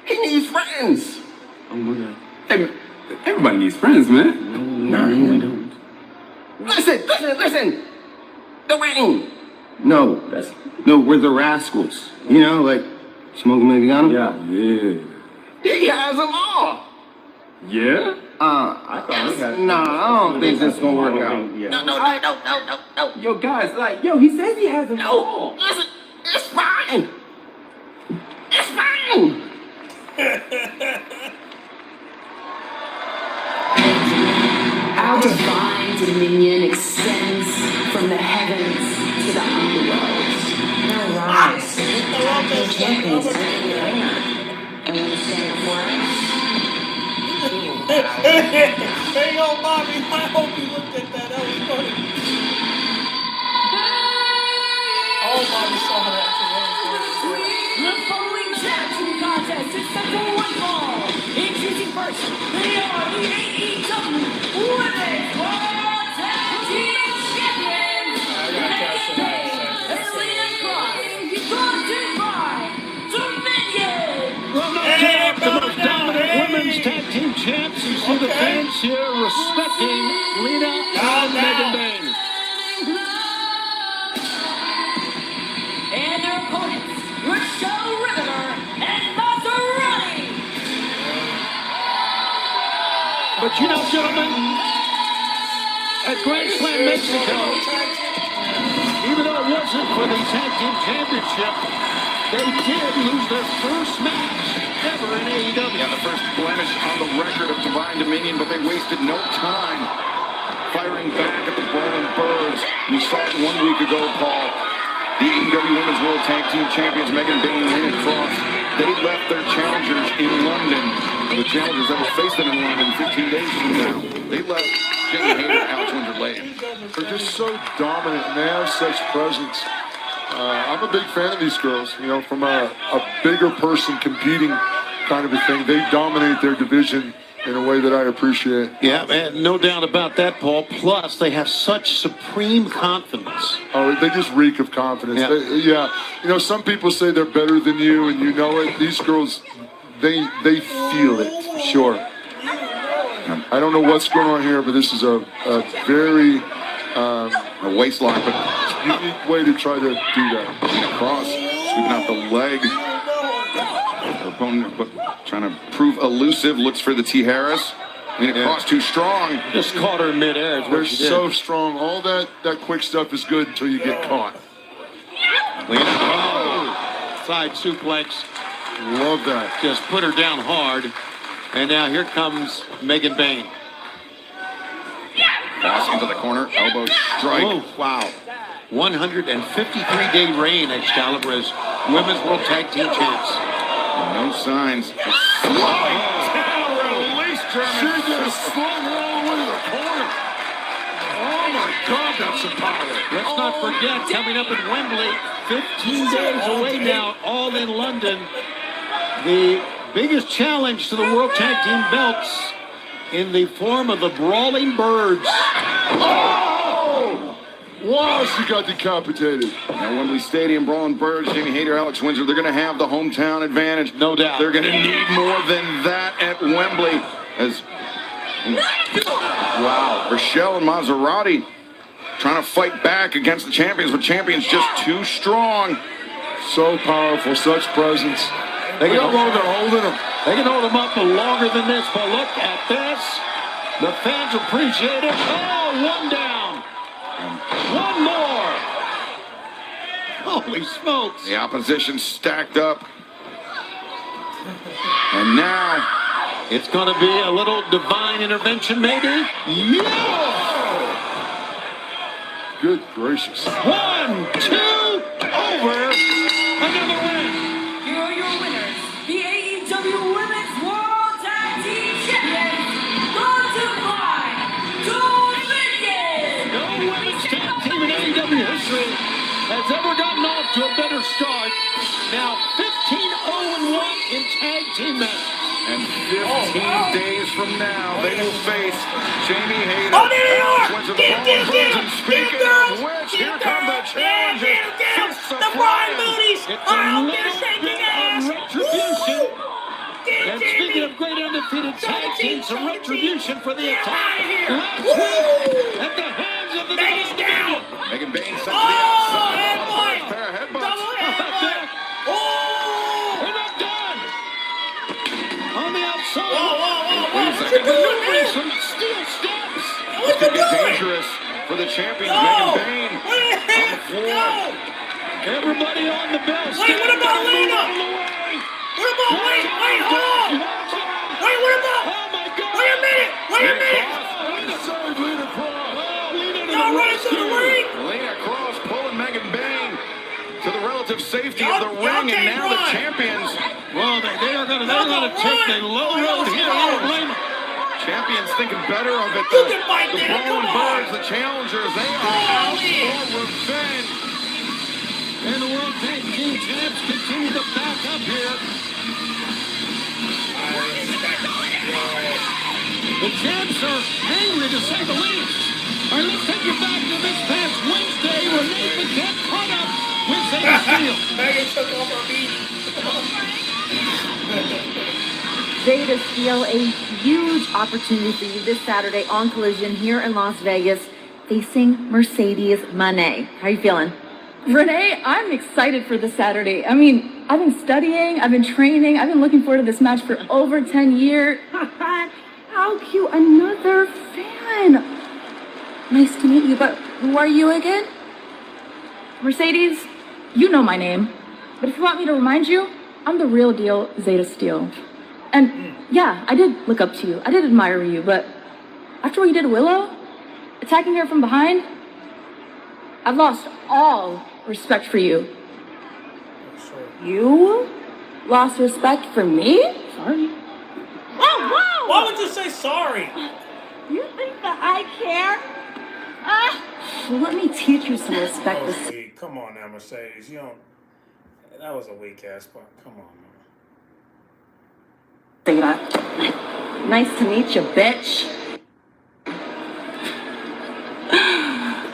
He needs friends! Oh my God. Hey, everybody needs friends, man. No, we don't. Listen! The ring! No, we're the Rascals. You know, like Smoking Mexicano? Yeah. He has them all! Yeah? I thought we got. No, I don't think this is gonna work out. No. Yo, guys, like, yo, he says he has them all. Listen, it's fine! It's fine! Our divine dominion extends from the heavens to the underworld. Now rise, the champions of the arena, and when you stand before us, Hey, yo, Bobby, I hope you looked at that. That was funny. Oh, Bobby saw her The following tag team contest is set for one fall. Introducing first, they are the AEW Women's World Tag Team Champions. Selena Cross, brought to you by Dominion. The most dominant women's tag team champs here respecting Lita and Megan Bain. And their opponents, Rochelle Riveter and Maserati. But you know, gentlemen, at Grand Slam Mexico, even though it wasn't for the Tag Team Championship, they did lose their first match ever in AEW. Yeah, the first blemish on the record of Divine Dominion, but they wasted no time firing back at the Brawling Birds. We saw it 1 week ago, Paul. The AEW Women's World Tag Team Champions Megan Bain and Lynn Cross, they left their challengers in London. The challengers that will face them in London 15 days from now. They left Jamie Hayter, Alex Winter-Lane. They're just so dominant, and they have such presence. I'm a big fan of these girls. You know, from a bigger person competing kind of a thing, they dominate their division in a way that I appreciate. Yeah, man, no doubt about that, Paul. Plus, they have such supreme confidence. Oh, they just reek of confidence. Yeah. You know, some people say they're better than you, and you know it. These girls, they feel it. Sure. I don't know what's going on here, but this is a very a waistlock, but unique way to try to do that. Cross sweeping out the leg. Her opponent trying to prove elusive, looks for the T. Harris. Cross too strong. Just caught her in midair. They're so strong. All that quick stuff is good until you get caught. Side suplex. Love that. Just put her down hard. And now here comes Megan Bain. Cross into the corner, elbow strike. Oh, wow. 153-day reign, Excalibur, as Women's World Tag Team Champs. No signs. Slowing down, release German. She just slung her all the way to the corner. Oh my God, that's some power. Let's not forget, coming up in Wembley, 15 days away now, all in London, the biggest challenge to the World Tag Team belts in the form of the Brawling Birds. Oh! Wow, she got decapitated. At Wembley Stadium, Brawling Birds, Jamie Hayter, Alex Windsor, they're going to have the hometown advantage. No doubt. They're going to need more than that at Wembley. Wow. Rochelle and Maserati trying to fight back against the champions, but champions just too strong. So powerful, such presence. They can Look how long they're holding them. They can hold them up for longer than this, but look at this. The fans appreciate it. Oh, one down. One more. Holy smokes. The opposition stacked up. And now it's going to be a little divine intervention, maybe. Yeah! Good gracious. 1, 2, over. Another win. Here are your winners, the AEW Women's World Tag Team Champions, Butterfly Dominion! No women's tag team in AEW history has ever gotten off to a better start. Now 15-0-1 in tag team matches. And 15 days from now, they will face Jamie Hayter. Oh, there they are! Get them! Speaking of which, here come the challengers. The Brian Booties! It's a little bit of retribution. And speaking of great undefeated tag teams, some retribution for the attack. Last week at the hands of the Megan down. Megan Bain sent to the outside. Headbutt! Pair of headbutts. Double headbutt! They're not done. On the outside. What's she Maneuvering some steel steps. This could be dangerous for the champions, Megan Bain. On the floor. Everybody on the bell. Wait, what about Lena? What about, wait, hold on. Wait, what about? Oh my God. Wait a minute. Y'all running to the ring. Lena Cross pulling Megan Bain to the relative safety of the ring, and now the champions. Well, they are going to take the low road here. I don't blame them. Champions thinking better of it. The Brawling Birds, the challengers, they are out for revenge. And the World Tag Team Champs continue to back up here. The champs are angry, to say the least. All right, let's take you back to this past Wednesday when Nathan Kent caught up with Zeta Steel. Megan took off her beat. Zeta Zeta Steel, a huge opportunity for you this Saturday on Collision here in Las Vegas, facing Mercedes Moné. How are you feeling? Renee, I'm excited for this Saturday. I mean, I've been studying, I've been training, I've been looking forward to this match for over 10 years. How cute, another fan. Nice to meet you, but who are you again? Mercedes, you know my name. But if you want me to remind you, I'm the real deal Zeta Steel. And yeah, I did look up to you. I did admire you, but after what you did to Willow, attacking her from behind, I've lost all respect for you. You lost respect for me? Sorry. Oh, why would you say sorry? You think that I care? Well, let me teach you some respect. Come on now, Mercedes. You don't. That was a weak ass part. Come on, man. Zeta. Nice to meet you, bitch.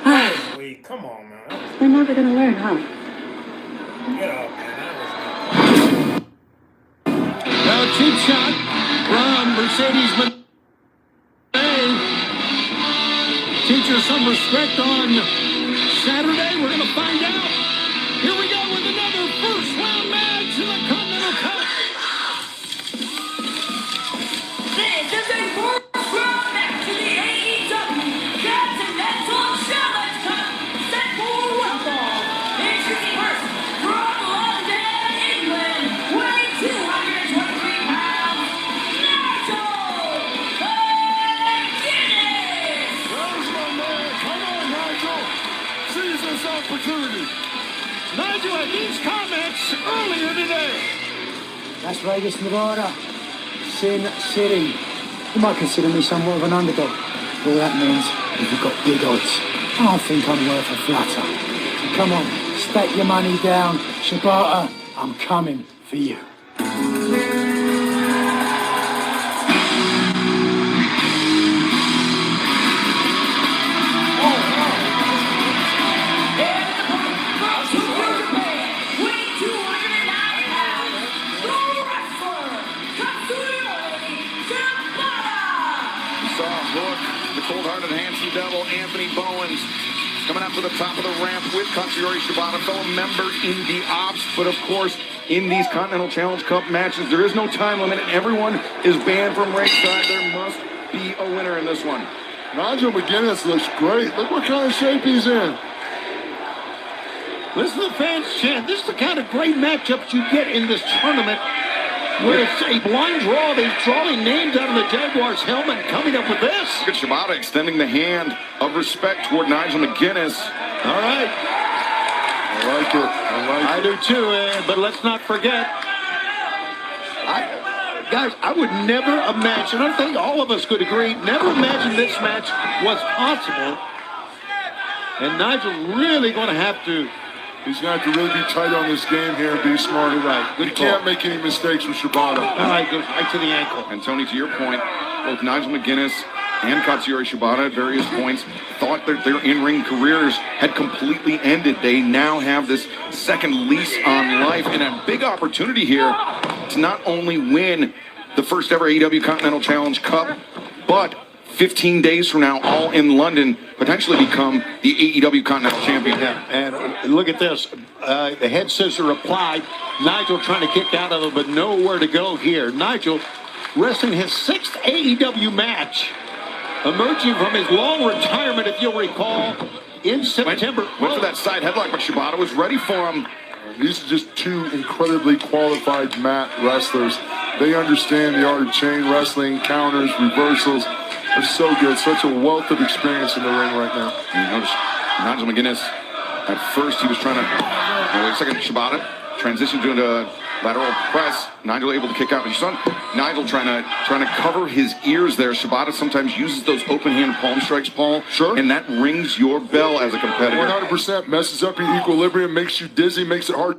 That was weak. Come on, man. We're never gonna learn, huh? Get up, man. Now, cheap shot from Mercedes Moné. Teach her some respect on Saturday. We're going to find out. Here we go with another first round match in the Continental Cup. This is a first round match in the AEW Continental Challenge Cup set for one fall. Introducing first from London, England, weighing 223 pounds, Nigel McGuinness. There's my man. Come on, Nigel. Seize this opportunity. Nigel had these comments earlier today. Las Vegas, Nevada. Sin City. You might consider me somewhat of an underdog. All that means is you've got big odds. I don't think I'm worth a flutter. Come on, stack your money down. Shibata, I'm coming for you. The cold-hearted handsome devil, Anthony Bowens, coming up to the top of the ramp with Katsuyori Shibata, fellow member in the Ops. But of course, in these Continental Challenge Cup matches, there is no time limit. Everyone is banned from ringside. There must be a winner in this one. Nigel McGuinness looks great. Look what kind of shape he's in. Listen to the fans chant. This is the kind of great matchups you get in this tournament, where it's a blind draw. They're drawing names out of the Jaguars helmet, coming up with this. Look at Shibata extending the hand of respect toward Nigel McGuinness. All right. I like it. I do too, but let's not forget. Guys, I would never imagine, I think all of us could agree, never imagined this match was possible. And Nigel really going to have to. He's going to have to really be tight on this game here and be smarter. Right. He can't make any mistakes with Shibata. All right, goes right to the ankle. And Tony, to your point, both Nigel McGuinness and Katsuyori Shibata at various points thought that their in-ring careers had completely ended. They now have this second lease on life and a big opportunity here to not only win the first ever AEW Continental Challenge Cup, but 15 days from now, all in London, potentially become the AEW Continental Champion. Yeah, and look at this. The head scissor applied. Nigel trying to kick out of it, but nowhere to go here. Nigel wrestling his 6th AEW match, emerging from his long retirement, if you'll recall, in September. Went for that side headlock, but Shibata was ready for him. These are just two incredibly qualified mat wrestlers. They understand the art of chain wrestling, counters, reversals. They're so good. Such a wealth of experience in the ring right now. You notice Nigel McGuinness, at first he was trying to, wait a second, Shibata transitioned to a lateral press. Nigel able to kick out. But you saw Nigel trying to cover his ears there. Shibata sometimes uses those open hand palm strikes, Paul. Sure. And that rings your bell as a competitor. 100% messes up your equilibrium, makes you dizzy, makes it hard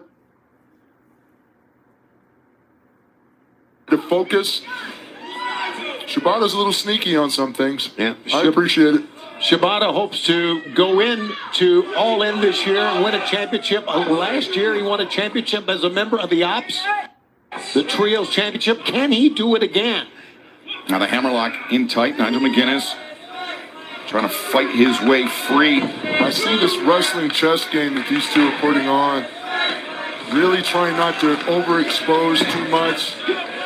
to focus. Shibata's a little sneaky on some things. Yeah, I appreciate it. Shibata hopes to go in to All In this year and win a championship. Last year, he won a championship as a member of the Ops. the Trios Championship. Can he do it again? Now the hammerlock in tight. Nigel McGuinness trying to fight his way free. I see this wrestling chess game that these two are putting on. Really trying not to overexpose too much,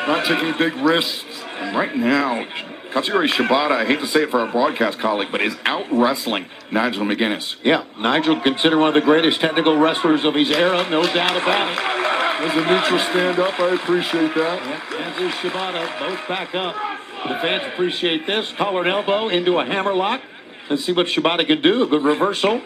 not taking big risks. And right now, Katsuyori Shibata, I hate to say it for our broadcast colleague, but is out wrestling Nigel McGuinness. Yeah, Nigel considered one of the greatest technical wrestlers of his era, no doubt about it. There's a neutral stand up. I appreciate that. Yeah, as is Shibata, both back up. The fans appreciate this. Collar and elbow into a hammerlock. Let's see what Shibata can do. A good reversal.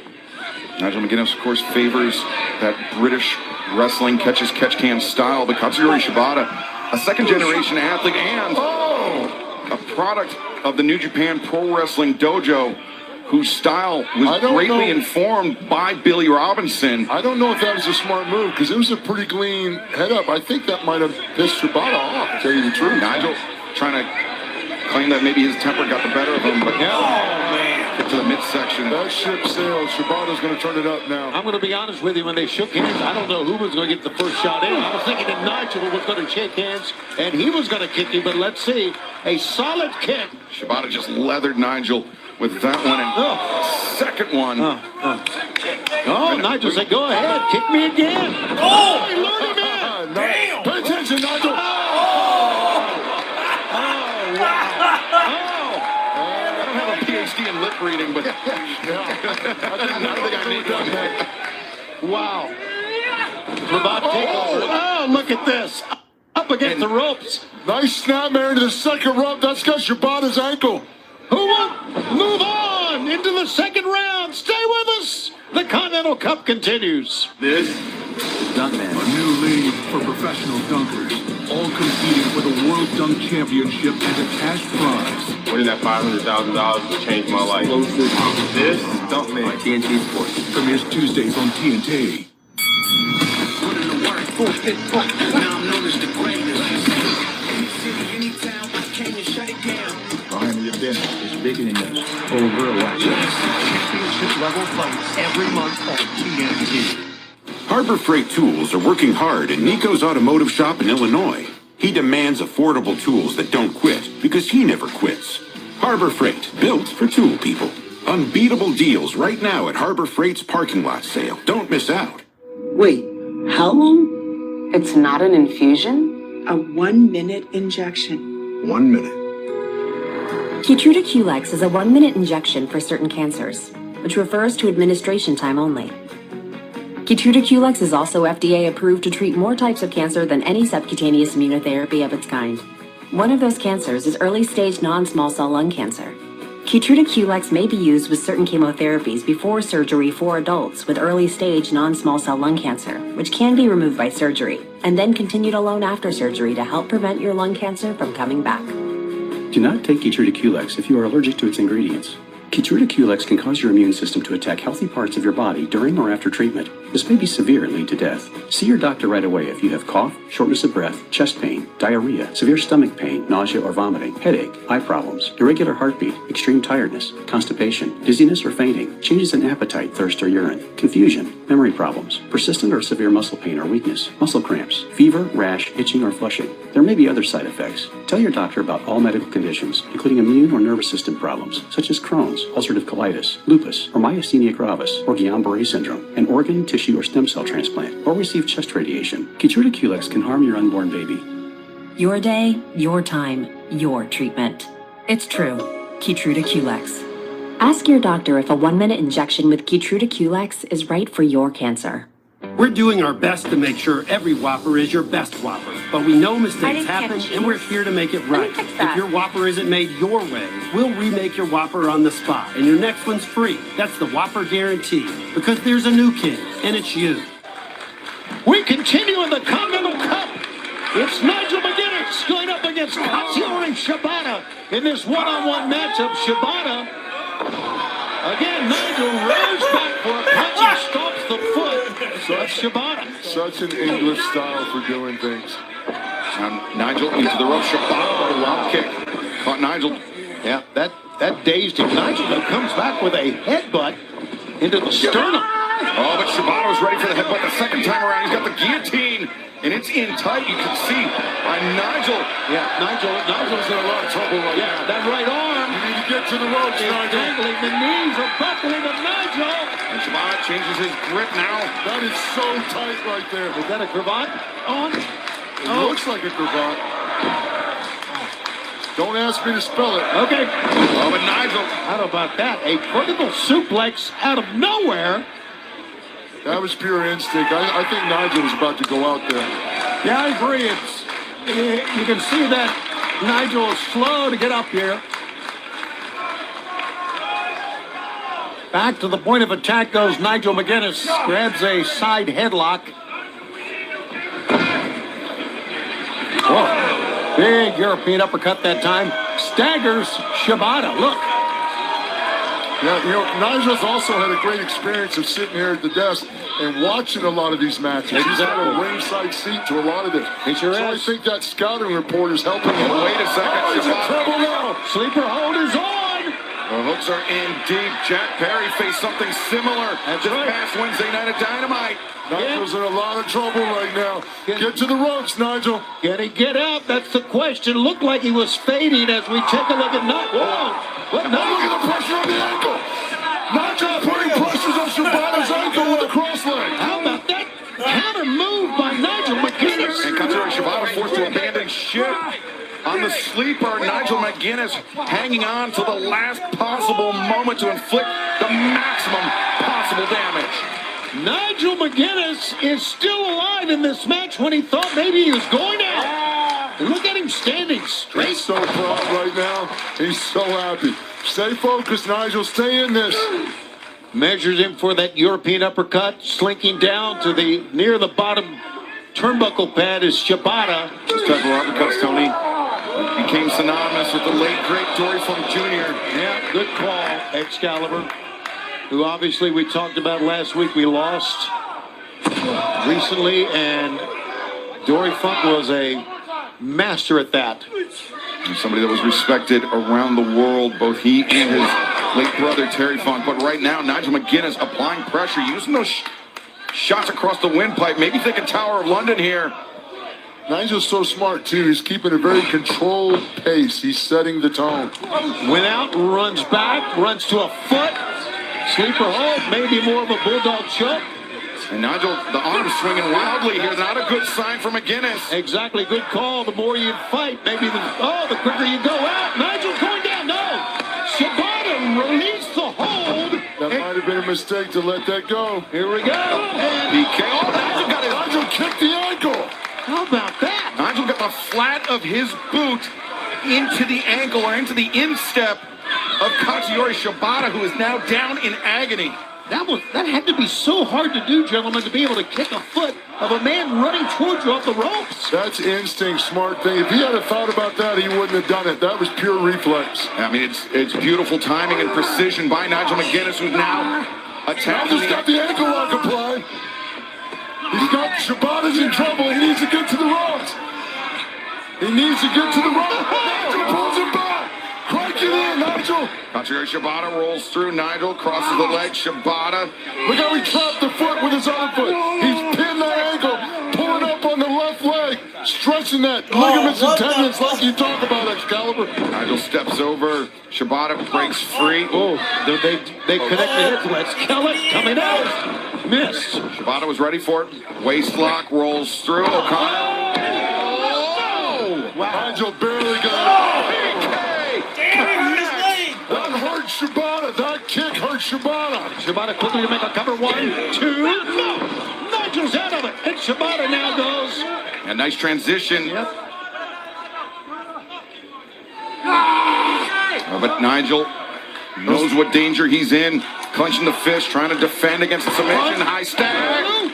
Nigel McGuinness, of course, favors that British wrestling catch-as-catch-can style, but Katsuyori Shibata, a second-generation athlete and a product of the New Japan Pro Wrestling Dojo, whose style was greatly informed by Billy Robinson. I don't know if that was a smart move, because it was a pretty clean head-up. I think that might have pissed Shibata off, to tell you the truth. Nigel trying to claim that maybe his temper got the better of him, but get to the midsection. That ship sailed. Shibata's going to turn it up now. I'm going to be honest with you. When they shook hands, I don't know who was going to get the first shot in. I was thinking that Nigel was going to shake hands and he was going to kick him, but let's see. A solid kick. Shibata just leathered Nigel with that one and second one. Nigel said, go ahead, kick me again. Oh, he lured him in. Damn. Pay attention, Nigel. PhD in lip reading, but I don't think I need that. Wow. Oh, look at this. Up against the ropes. Nice snapmare into the second rope. That's got Shibata's ankle. Who will move on into the second round? Stay with us. The Continental Cup continues. This is Dunkman. A new league for professional dunkers. All competing for the World Dunk Championship and a cash prize. Winning that $500,000 will change my life. This is Dunkman. TNT Sports. Premieres Tuesdays on TNT. Now I'm known as the greatest. Any city, any town, I came to shut it down. Behind the event is bigger than this. Whole world watches. Championship level fights every month on TNT. Harbor Freight Tools are working hard in Nico's Automotive Shop in Illinois. He demands affordable tools that don't quit because he never quits. Harbor Freight, built for tool people. Unbeatable deals right now at Harbor Freight's parking lot sale. Don't miss out. Wait, how long? It's not an infusion? A 1-minute injection. 1 minute. Keytruda QLEX is a 1-minute injection for certain cancers, which refers to administration time only. Keytruda QLEX is also FDA approved to treat more types of cancer than any subcutaneous immunotherapy of its kind. One of those cancers is early-stage non-small cell lung cancer. Keytruda QLEX may be used with certain chemotherapies before surgery for adults with early-stage non-small cell lung cancer, which can be removed by surgery, and then continued alone after surgery to help prevent your lung cancer from coming back. Do not take Keytruda QLEX if you are allergic to its ingredients. Keytruda QLEX can cause your immune system to attack healthy parts of your body during or after treatment. This may be severe and lead to death. See your doctor right away if you have cough, shortness of breath, chest pain, diarrhea, severe stomach pain, nausea or vomiting, headache, eye problems, irregular heartbeat, extreme tiredness, constipation, dizziness or fainting, changes in appetite, thirst or urine, confusion, memory problems, persistent or severe muscle pain or weakness, muscle cramps, fever, rash, itching or flushing. There may be other side effects. Tell your doctor about all medical conditions, including immune or nervous system problems, such as Crohn's, ulcerative colitis, lupus, or myasthenia gravis, or Guillain-Barré syndrome, an organ, tissue, or stem cell transplant, or receive chest radiation. Keytruda QLEX can harm your unborn baby. Your day, your time, your treatment. It's true. Keytruda QLEX. Ask your doctor if a 1-minute injection with Keytruda QLEX is right for your cancer. We're doing our best to make sure every Whopper is your best Whopper, but we know mistakes happen and we're here to make it right. If your Whopper isn't made your way, we'll remake your Whopper on the spot, and your next one's free. That's the Whopper guarantee, because there's a new king, and it's you. We continue in the Continental Cup. It's Nigel McGuinness going up against Katsuyori Shibata in this one-on-one matchup. Shibata, again, Nigel rolls back for a punch and stops the foot. So that's Shibata. Such an English style for doing things. Nigel into the rope. Shibata with a lob kick. Caught Nigel. Yeah, that dazed him. Nigel then comes back with a headbutt into the sternum. Oh, but Shibata was ready for the headbutt the second time around. He's got the guillotine and it's in tight. You can see Nigel. Yeah, Nigel's in a lot of trouble right now. That right arm. You need to get to the ropes, Nigel. Dangling. The knees are buckling of Nigel. And Shibata changes his grip now. That is so tight right there. Is that a cravat on? It looks like a cravat. Don't ask me to spell it. Okay. Oh, but Nigel. How about that? A vertical suplex out of nowhere. That was pure instinct. I think Nigel was about to go out there. Yeah, I agree. You can see that Nigel is slow to get up here. Back to the point of attack goes Nigel McGuinness. Grabs a side headlock. Whoa. Big European uppercut that time. Staggers Shibata. Look. Yeah, Nigel's also had a great experience of sitting here at the desk and watching a lot of these matches. He's had a ringside seat to a lot of this. He sure is. I think that scouting report is helping him. Wait a second. He's in trouble now. Sleeper hold is on. The hooks are in deep. Jack Perry faced something similar this past Wednesday night at Dynamite. Nigel's in a lot of trouble right now. Get to the ropes, Nigel. Can he get out? That's the question. Looked like he was fading as we take a look at Nigel. Whoa. What? Now look at the pressure on the ankle. Nigel putting pressures on Shibata's ankle with a cross leg. How about that counter move by Nigel McGuinness? And Katsuyori Shibata forced to abandon ship. On the sleeper, Nigel McGuinness hanging on to the last possible moment to inflict the maximum possible damage. Nigel McGuinness is still alive in this match when he thought maybe he was going out. Look at him standing straight. He's so proud right now. He's so happy. Stay focused, Nigel. Stay in this. Measures him for that European uppercut, slinking down to the near the bottom turnbuckle pad is Shibata. This type of uppercuts, Tony, became synonymous with the late, great Dory Funk Jr. Yeah, good call, Excalibur, who obviously we talked about last week. We lost recently, and Dory Funk was a master at that. Somebody that was respected around the world, both he and his late brother Terry Funk. But right now, Nigel McGuinness applying pressure, using those shots across the windpipe, maybe thinking Tower of London here. Nigel's so smart, too. He's keeping a very controlled pace. He's setting the tone. Went out, runs back, runs to a foot. Sleeper hold, maybe more of a bulldog choke. And Nigel, the arm swinging wildly here. Not a good sign for McGuinness. Exactly, good call. The more you fight, maybe the quicker you go out. Nigel's going down. No. Shibata released the hold. That might have been a mistake to let that go. Here we go. And PK. Oh, Nigel got it. Nigel kicked the ankle. How about that? Nigel got the flat of his boot into the ankle or into the instep of Katsuyori Shibata, who is now down in agony. That had to be so hard to do, gentlemen, to be able to kick a foot of a man running towards you off the ropes. That's instinct, smart thing. If he had thought about that, he wouldn't have done it. That was pure reflex. I mean, it's beautiful timing and precision by Nigel McGuinness, who's now attacking. Nigel's got the ankle lock applied. He's got Shibata's in trouble. He needs to get to the ropes. He needs to get to the ropes. Nigel pulls him back. Crank it in, Nigel. Katsuyori Shibata rolls through. Nigel crosses the leg. Shibata. Look how he trapped the foot with his other foot. He's pinned that ankle, pulling up on the left leg, stretching that ligaments and tendons like you talk about, Excalibur. Nigel steps over. Shibata breaks free. Oh, they connect the hits. Let's kill it. Coming out. Missed. Shibata was ready for it. Waist lock rolls through. O'Connor. Oh! Wow. Nigel barely got it. That hurt Shibata. That kick hurt Shibata. Shibata quickly to make a cover. 1, 2. No! Nigel's out of it. And Shibata now goes. A nice transition. Yep. But Nigel knows what danger he's in. Clenching the fist, trying to defend against the submission. High stag.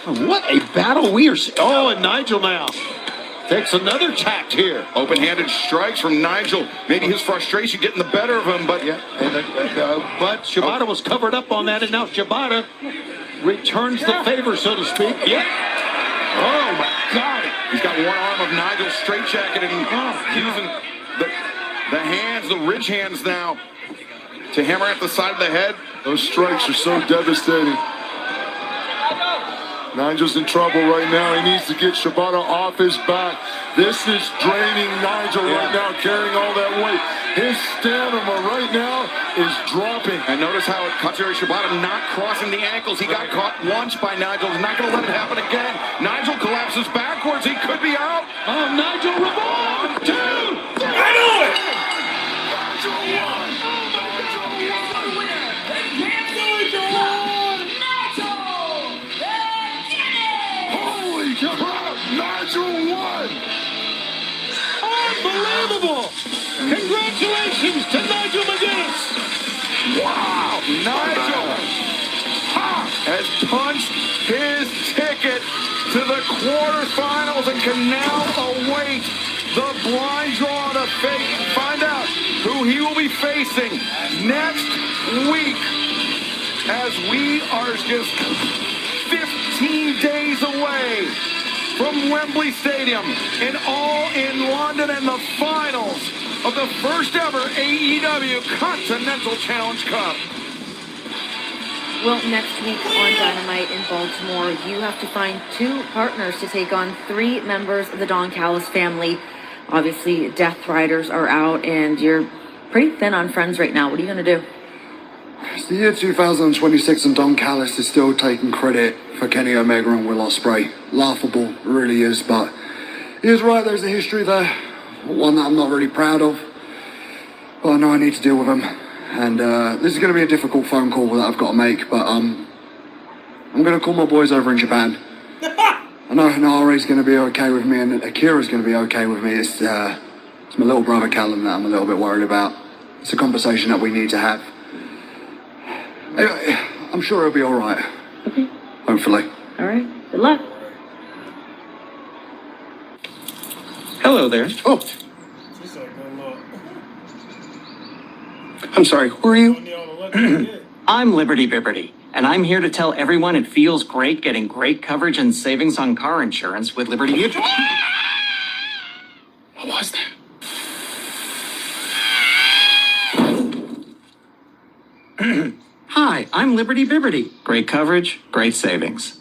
What a battle we are seeing. Oh, and Nigel now takes another tact here. Open-handed strikes from Nigel. Maybe his frustration getting the better of him, but but Shibata was covered up on that, and now Shibata returns the favor, so to speak. Yep. Oh my God! He's got one arm of Nigel straight-jacketed and using the hands, the ridge hands now, to hammer at the side of the head. Those strikes are so devastating. Nigel's in trouble right now. He needs to get Shibata off his back. This is draining Nigel right now, carrying all that weight. His stamina right now is dropping. And notice how Katsuyori Shibata not crossing the ankles. He got caught once by Nigel. He's not going to let it happen again. Nigel collapses backwards. He could be out. Oh, Nigel Ramon! 2! I know it! Holy cow! Nigel won! Unbelievable! Congratulations to Nigel McGuinness! Wow! Nigel has punched his ticket to the quarterfinals and can now await the blind draw to find out who he will be facing next week, as we are just 15 days away from Wembley Stadium and all in London and the finals of the first ever AEW Continental Challenge Cup. Well, next week on Dynamite in Baltimore, you have to find 2 partners to take on 3 members of the Don Callis family. Obviously, Death Riders are out, and you're pretty thin on friends right now. What are you going to do? It's the year 2026 and Don Callis is still taking credit for Kenny Omega and Will Ospreay. Laughable, it really is, but he is right, there's a history there. One that I'm not really proud of, but I know I need to deal with him. And this is going to be a difficult phone call that I've got to make, but I'm going to call my boys over in Japan. I know Nari's going to be okay with me, and Akira's going to be okay with me. It's my little brother Callum that I'm a little bit worried about. It's a conversation that we need to have. Anyway, I'm sure it'll be all right. Okay. Hopefully. All right. Good luck. Hello there. Oh. She said, good luck. I'm sorry, who are you? I'm Liberty Bibberty, and I'm here to tell everyone it feels great getting great coverage and savings on car insurance with Liberty Mutual. What was that? Hi, I'm Liberty Bibberty. Great coverage, great savings.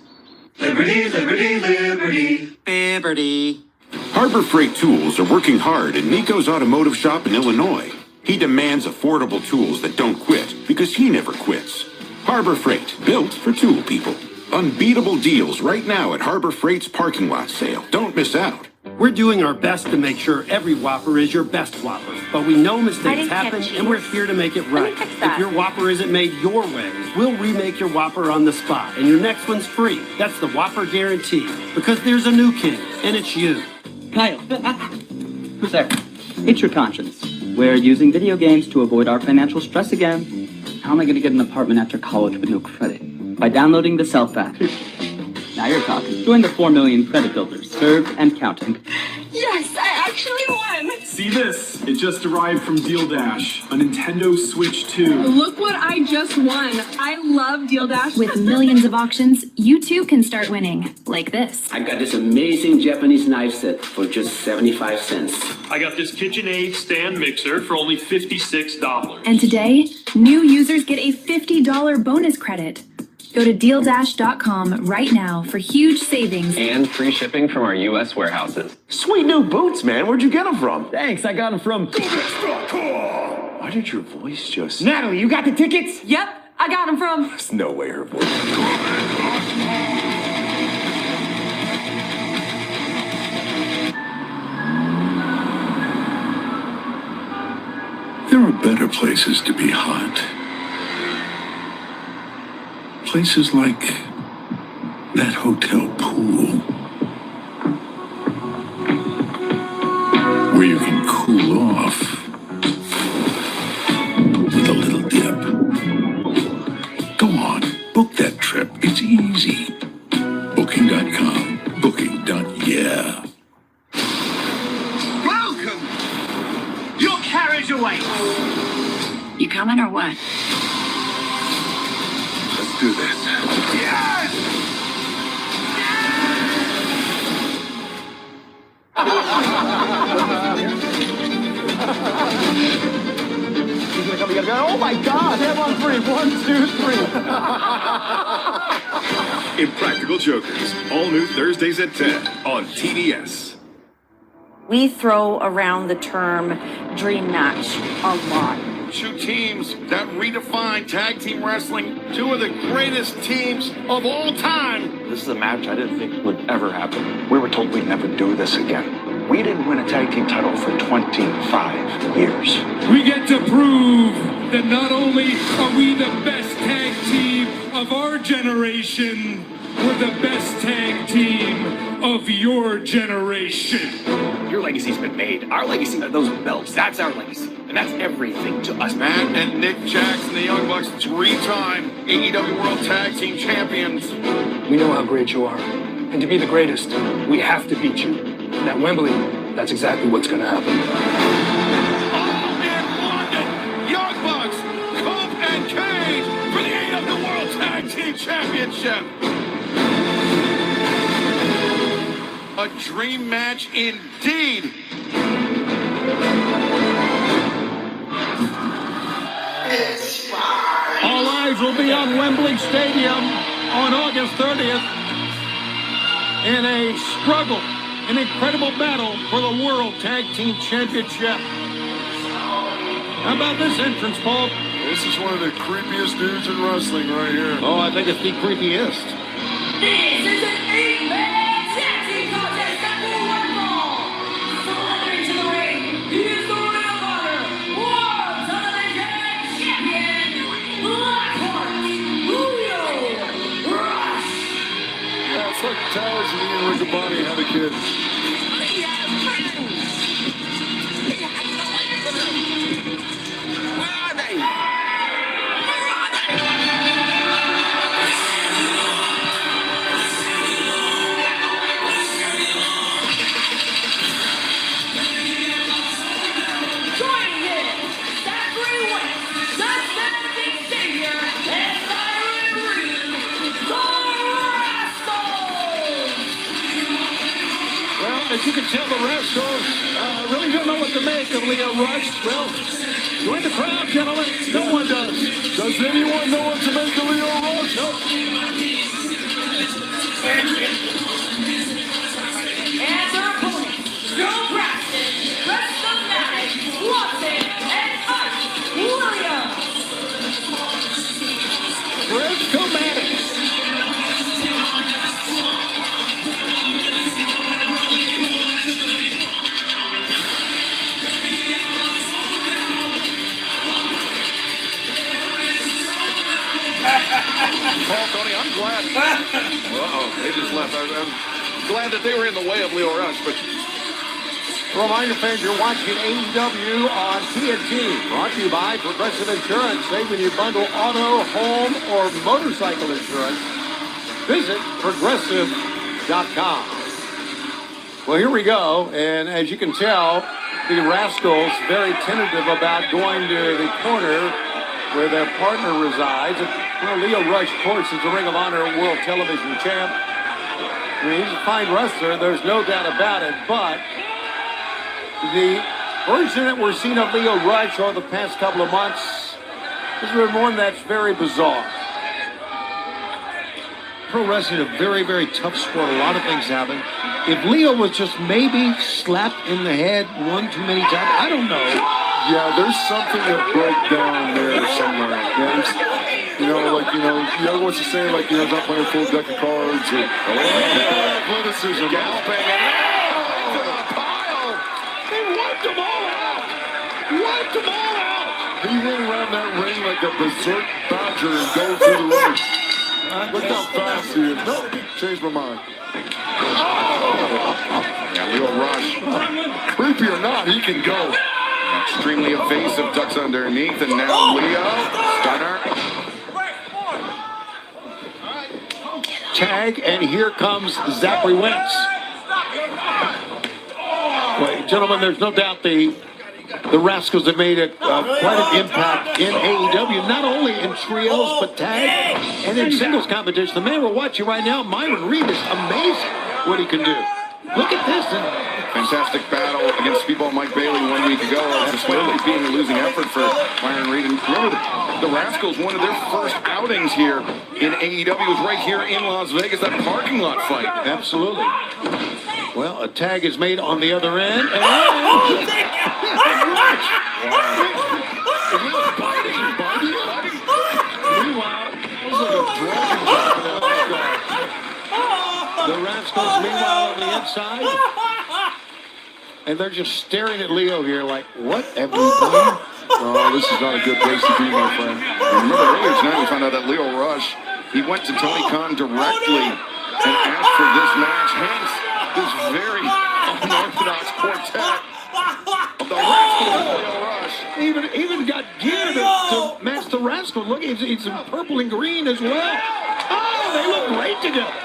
Liberty, liberty, liberty. Bibberty. Harbor Freight Tools are working hard in Nico's automotive shop in Illinois. He demands affordable tools that don't quit because he never quits. Harbor Freight, built for tool people. Unbeatable deals right now at Harbor Freight's parking lot sale. Don't miss out. We're doing our best to make sure every Whopper is your best Whopper. But we know mistakes happen, and we're here to make it right. If your Whopper isn't made your way, we'll remake your Whopper on the spot. And your next one's free. That's the Whopper guarantee. Because there's a new king, and it's you. Kyle. Who's there? It's your conscience. We're using video games to avoid our financial stress again. How am I going to get an apartment after college with no credit? By downloading the Self Factor. Now you're talking. Join the 4 million credit builders, served and counting. Yes, I actually won! See this? It just arrived from Deal Dash, a Nintendo Switch 2. Look what I just won. I love Deal Dash. With millions of auctions, you too can start winning. Like this. I got this amazing Japanese knife set for just 75 cents. I got this KitchenAid stand mixer for only $56. And today, new users get a $50 bonus credit. Go to DealDash.com right now for huge savings. And free shipping from our U.S. warehouses. Sweet new boots, man. Where'd you get them from? Thanks, I got them from... Why did your voice just... Natalie, you got the tickets? Yep, I got them from... There's no way her voice... There are better places to be hot. Places like that hotel pool, where you can cool off with a little dip. Go on, book that trip. It's easy. Booking.com. Booking.yeah. Welcome! Your carriage awaits! You coming or what? Let's do this. Yes! Oh my God! Have on 3. 1, 2, 3. Impractical Jokers, all new Thursdays at 10 on TBS. We throw around the term dream match a lot. Two teams that redefine tag team wrestling. Two of the greatest teams of all time. This is a match I didn't think would ever happen. We were told we'd never do this again. We didn't win a tag team title for 25 years. We get to prove that not only are we the best tag team of our generation, we're the best tag team of your generation. Your legacy's been made. Our legacy, those belts, that's our legacy. And that's everything to us. Matt and Nick Jackson, the Young Bucks, three-time AEW World Tag Team Champions. We know how great you are. And to be the greatest, we have to beat you. And at Wembley, that's exactly what's going to happen. All in London, Young Bucks, Cope and Cage for the AEW World Tag Team Championship. A dream match indeed. All eyes will be on Wembley Stadium on August 30th in a struggle, an incredible battle for the World Tag Team Championship. How about this entrance, Paul? This is one of the creepiest dudes in wrestling right here. Oh, I think it's the creepiest. This is an 8-man tag team contest that will one fall. Surrendering to the ring, he is the Ring of Honor World Television Champion, Blackheart Leo Rush. Yeah, it's like Taz and Ian Riccaboni had a kid. As you can tell, the Rascals really don't know what to make of Leo Rush. Well, join the crowd, gentlemen. No one does. Does anyone know what to make of Leo Rush? And their opponents, Joe Braxton, Wrestlemanic, Watson, and Art Williams. Wrestlemanic. Paul, Tony, I'm glad. They just left. I'm glad that they were in the way of Leo Rush, but Reminder, fans, you're watching AEW on TNT. Brought to you by Progressive Insurance. Save when you bundle auto, home, or motorcycle insurance. Visit Progressive.com. Well, here we go. And as you can tell, the Rascals very tentative about going to the corner where their partner resides. Well, Leo Rush, of course, is the Ring of Honor World Television Champ. I mean, he's a fine wrestler. There's no doubt about it. But the version that we're seeing of Leo Rush over the past couple of months is one that's very bizarre. Pro wrestling is a very, very tough sport. A lot of things happen. If Leo was just maybe slapped in the head one too many times, I don't know. Yeah, there's something that broke down there somewhere. You know, like, you know what's the saying, like, he's not playing a full deck of cards. Or, athleticism. Galloping into the pile. He wiped them all out. Wiped them all out. He ran around that ring like a berserk badger and go through the ring. Look how fast he is. No, changed my mind. Yeah, Leo Rush. Creepy or not, he can go. Extremely evasive, ducks underneath, and now Leo. Stunner. Tag, and here comes Zachary Wentz. Well, gentlemen, there's no doubt the Rascals have made quite an impact in AEW, not only in trios, but tag and in singles competition. The man we're watching right now, Myron Reed, is amazing what he can do. Look at this. Fantastic battle against Speedball Mike Bailey 1 week ago. Despite it being a losing effort for Myron Reed. And remember, the Rascals, one of their first outings here in AEW was right here in Las Vegas, that parking lot fight. Absolutely. Well, a tag is made on the other end. And meanwhile, the Rascals, meanwhile, on the inside. And they're just staring at Leo here like, what have we done? Oh, this is not a good place to be, my friend. Remember earlier tonight we found out that Leo Rush, he went to Tony Khan directly and asked for this match. Hence, this very unorthodox quartet of the Rascals and Leo Rush. Even got gear to match the Rascal. Look, it's in purple and green as well. Oh, they look great together.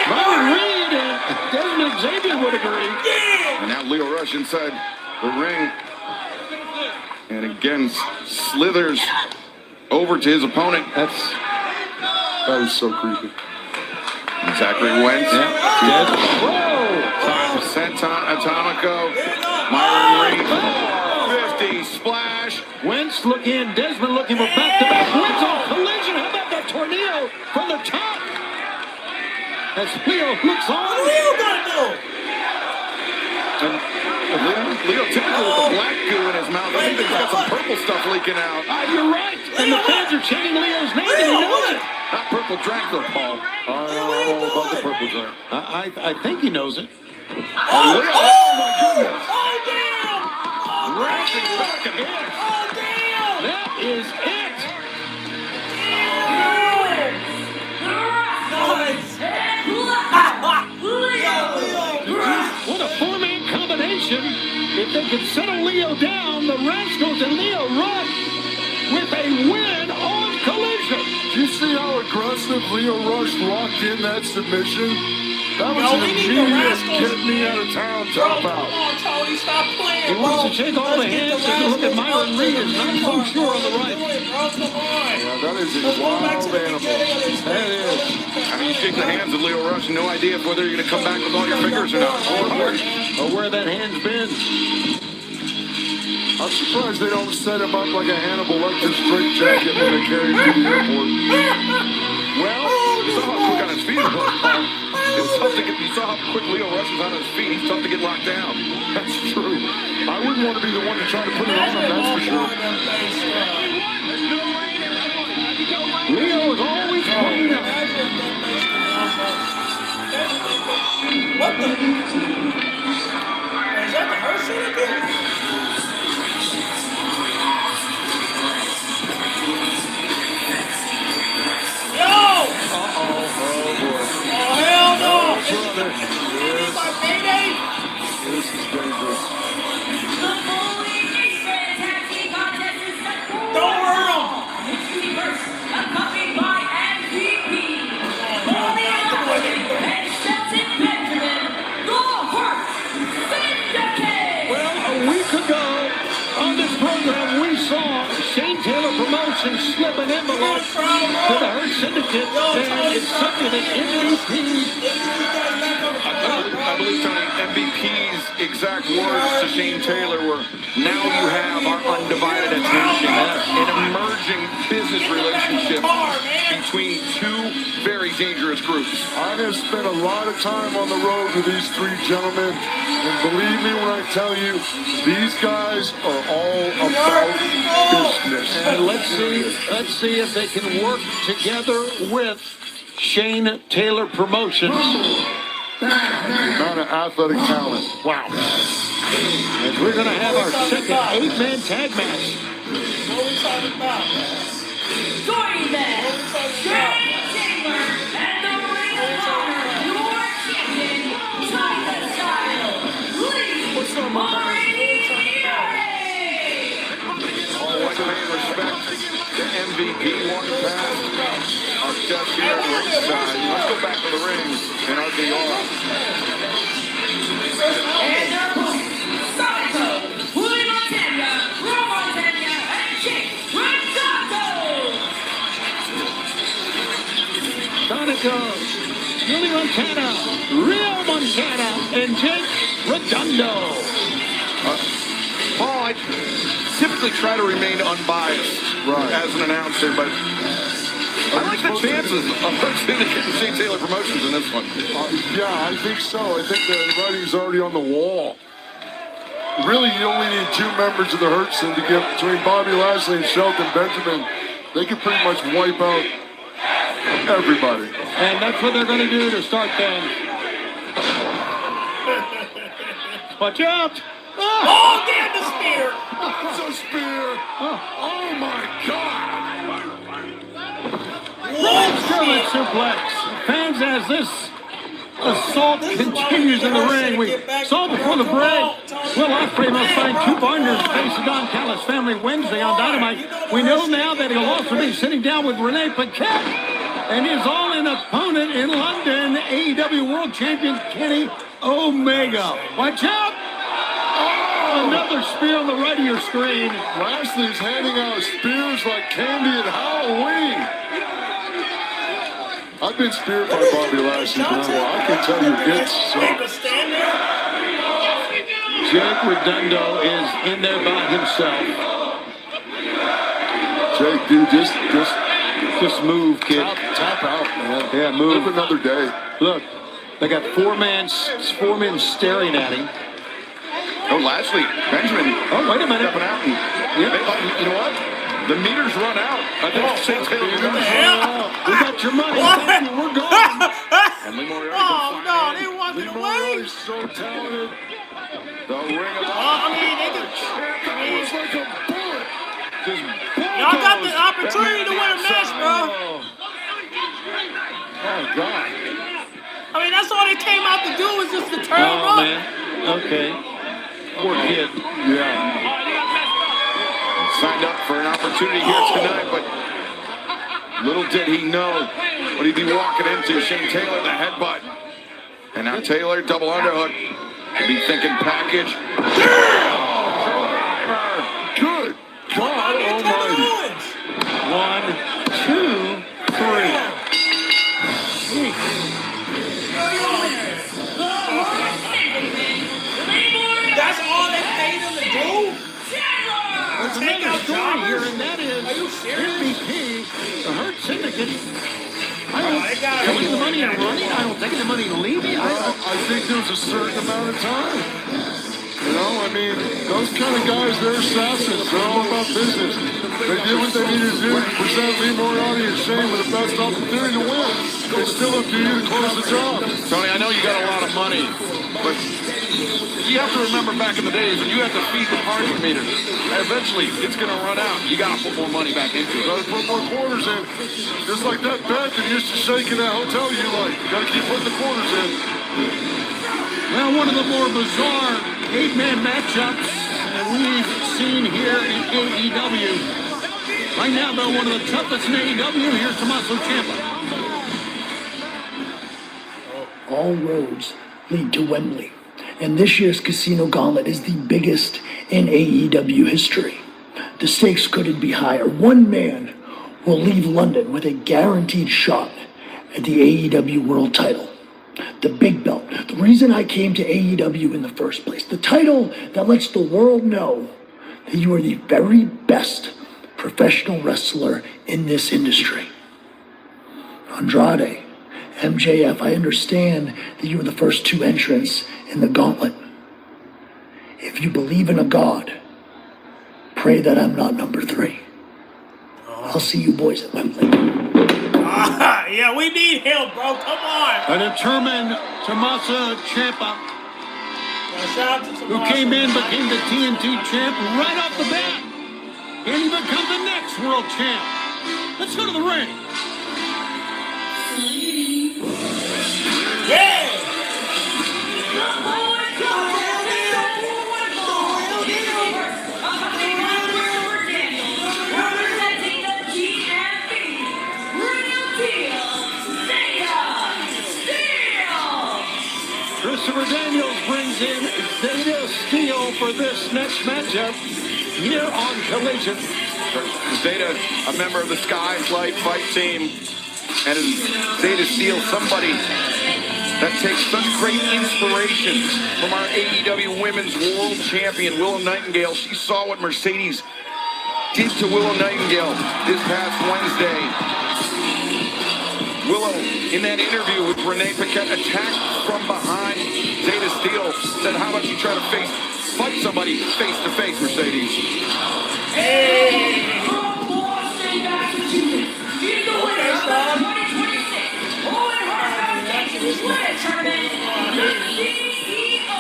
Myron Reed and Desmond Xavier would agree. And now Leo Rush inside the ring. And again, slithers over to his opponent. That was so creepy. Zachary Wentz. Atomico. Myron Reed. 50 splash. Wentz looking, Desmond looking for back-to-back wins on Collision. How about that tornado from the top? As Leo looks on. What are Leo gonna do? And Leo typically with the black goo in his mouth. I think he's got some purple stuff leaking out. You're right. And the fans are chanting Leo's name, and he knows it. Not Purple Dracula, Paul. Oh, about the purple drink. I think he knows it. Oh, my goodness. Oh, damn! Racing back again. Oh, damn! That is it. What a four-man combination. If they can settle Leo down, the Rascals and Leo Rush with a win on Collision. Do you see how aggressive Leo Rush locked in that submission? That was No, an we need the immediate Rascals. get me out of town tap Come out. on, Tony, stop playing, He wants to shake all the hands and look at Myron Reed. Is not so sure on the right. Yeah, that is a wild animal. That is. I mean, you shake the hands of Leo Rush, no idea whether you're going to come back with all your fingers or not. Or where that hand's been. I'm surprised they don't set him up like a Hannibal Lecter straitjacket when they carry him to the airport. Well, you saw how quick on his feet it was, Paul. It's tough to get, you saw how quick Leo Rush is on his feet. He's tough to get locked down. That's true. I wouldn't want to be the one to try to put it on him, that's for sure. Leo is always pointing up. What the? Is that the Hershey again? Yo! Oh, hell no! This is my payday? This is dangerous. Don't hurt him! Accompanied by MVP, Tony Allen, and Shelton Benjamin, the Heart Syndicate. Well, a week ago on this program, we saw Shane Taylor Promotions slip an envelope to the Hurt Syndicate, and it's something that MVP. I believe, Tony, MVP's exact words to Shane Taylor were, now you have our undivided attention. An emerging business relationship between two very dangerous groups. I have spent a lot of time on the road with these three gentlemen, and believe me when I tell you, these guys are all about business. And let's see if they can work together with Shane Taylor Promotions. The amount of athletic talent. Wow. And we're going to have our second 8-man tag match. What are we talking about? Joining them, Shane Taylor and the Ring of Honor, your champion, Tiger Style, Lee Marie. Always paying respect to MVP walking past our chef here at ringside. Let's go back to the ring in RDR. And their hosts, Sonico, Willie Montana, Ron Montana, and Jake Rantato. Sonico Willie Montana, Real Montana, and Jake Redondo. Paul, I typically try to remain unbiased as an announcer, but I like the chances of Syndicate and Shane Taylor Promotions in this one. Yeah, I think so. I think the writing's already on the wall. Really, you only need two members of the Hurt Syndicate between Bobby Lashley and Shelton Benjamin. They can pretty much wipe out everybody. And that's what they're going to do to start things. Watch out! Oh, damn the spear! It's a spear! Oh my God! German suplex. Fans, as this assault continues in the ring. We saw before the break. Will Ospreay must find two partners to face the Don Callis family Wednesday on Dynamite. We know now that he'll also be sitting down with Renee Paquette and his all-in opponent in London, AEW World Champion Kenny Omega. Watch out! Oh, another spear on the right of your screen. Lashley's handing out spears like candy at Halloween. I've been speared by Bobby Lashley before. I can tell you it's so. Jake Redondo is in there by himself. Jake, dude, just move, kid. Tap out, man. Yeah, move. Live another day. Look, they got four men staring at him. Oh, Lashley, Benjamin. Oh, wait a minute. Stepping out and, you know what? The meters run out. I think Shane Taylor We got your money. Thank you. We're gone. And Lee Moriarty Oh, no, they walking away. He's so talented. The ring of I mean, they could. It's like a bullet. Y'all got the opportunity to win a match, bro. Oh, God. I mean, that's all they came out to do was just to turn him up. Man. Okay. Poor kid. Yeah. signed up for an opportunity here tonight, but little did he know what he'd be walking into. Shane Taylor, the headbutt. And now Taylor, double underhook. Could be thinking package. Good God almighty. 1, 2, 3. That's all they paid him to do? There's another story here, and that is MVP, the Hurt Syndicate. I don't taking the money and running. I don't taking the money and leaving. I think there's a certain amount of time. You know, I mean, those kind of guys, they're assassins. They're all about business. They did what they needed to do to present Lee Moriarty and Shane with the best opportunity to win. It's still up to you to close the job. Tony, I know you got a lot of money, but you have to remember back in the days when you had to feed the parking meters. Eventually, it's going to run out. You got to put more money back into it. Got to put more quarters in. Just like that bed that used to shake in that hotel you like. You got to keep putting the quarters in. Well, one of the more bizarre 8-man matchups that we've seen here in AEW. Right now, though, one of the toughest in AEW. Here's Tommaso Ciampa. All roads lead to Wembley, and this year's Casino Gauntlet is the biggest in AEW history. The stakes couldn't be higher. One man will leave London with a guaranteed shot at the AEW World title. The big belt, the reason I came to AEW in the first place. The title that lets the world know that you are the very best professional wrestler in this industry. Andrade, MJF, I understand that you were the first two entrants in the gauntlet. If you believe in a God, pray that I'm not number 3. I'll see you boys at Wembley. Yeah, we need help, bro. Come on. A determined Tommaso Ciampa, who came in, became the TNT champ right off the bat. And he becomes the next world champ. Let's go to the ring. Yeah. Christopher Daniels brings in Zeta Steel for this next matchup here on Collision. Zeta, a member of the Skyflight fight team, and Zeta Steel, somebody that takes such great inspiration from our AEW Women's World Champion, Willow Nightingale. She saw what Mercedes did to Willow Nightingale this past Wednesday. Willow, in that interview with Renee Paquette, attacked from behind Zeta Steele, said, how about you try to fight somebody face to face, Mercedes? Hey! From Boston, Massachusetts, she's the winner of the 2026 Owen Hart Foundation Women's Tournament, the CEO,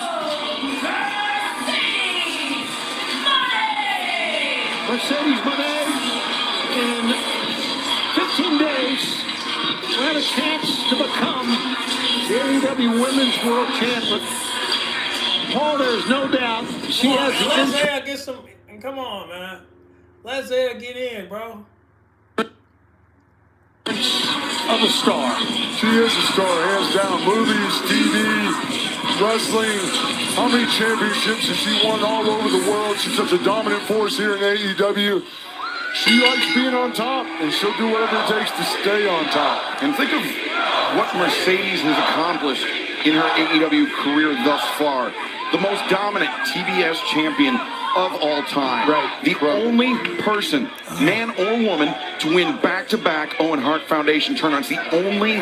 Mercedes Moné, in 15 days, will have a chance to become the AEW Women's World Champion. Paul, there's no doubt she has the Let Zaya get some. Come on, man. Let Zaya get in, bro. of a star. She is a star, hands down. Movies, TV, wrestling. How many championships has she won all over the world? She's such a dominant force here in AEW. She likes being on top, and she'll do whatever it takes to stay on top. And think of what Mercedes has accomplished in her AEW career thus far. The most dominant TBS champion of all time. Right. The only person, man or woman, to win back-to-back Owen Hart Foundation tournaments. The only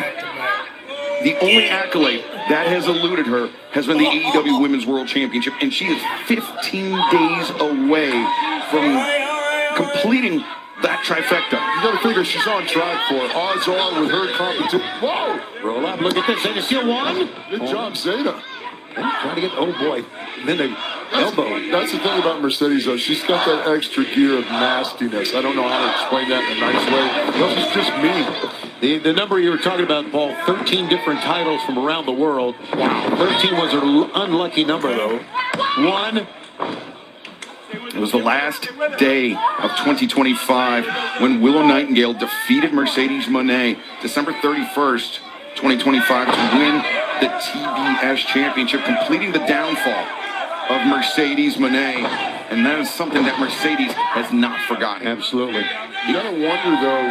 accolade that has eluded her has been the AEW Women's World Championship, and she is 15 days away from completing that trifecta. You gotta figure she's on track for it. Odds are with her competition. Whoa! Roll up, look at this. Zeta Steele won. Good job, Zeta. Trying to get, oh boy. Then the elbow. That's the thing about Mercedes, though. She's got that extra gear of nastiness. I don't know how to explain that in a nice way. No, she's just mean. The number you were talking about, Paul, 13 different titles from around the world. Wow. 13 was her unlucky number, though. One. It was the last day of 2025 when Willow Nightingale defeated Mercedes Moné December 31st, 2025 to win the TBS Championship, completing the downfall of Mercedes Moné. And that is something that Mercedes has not forgotten. Absolutely. You gotta wonder, though,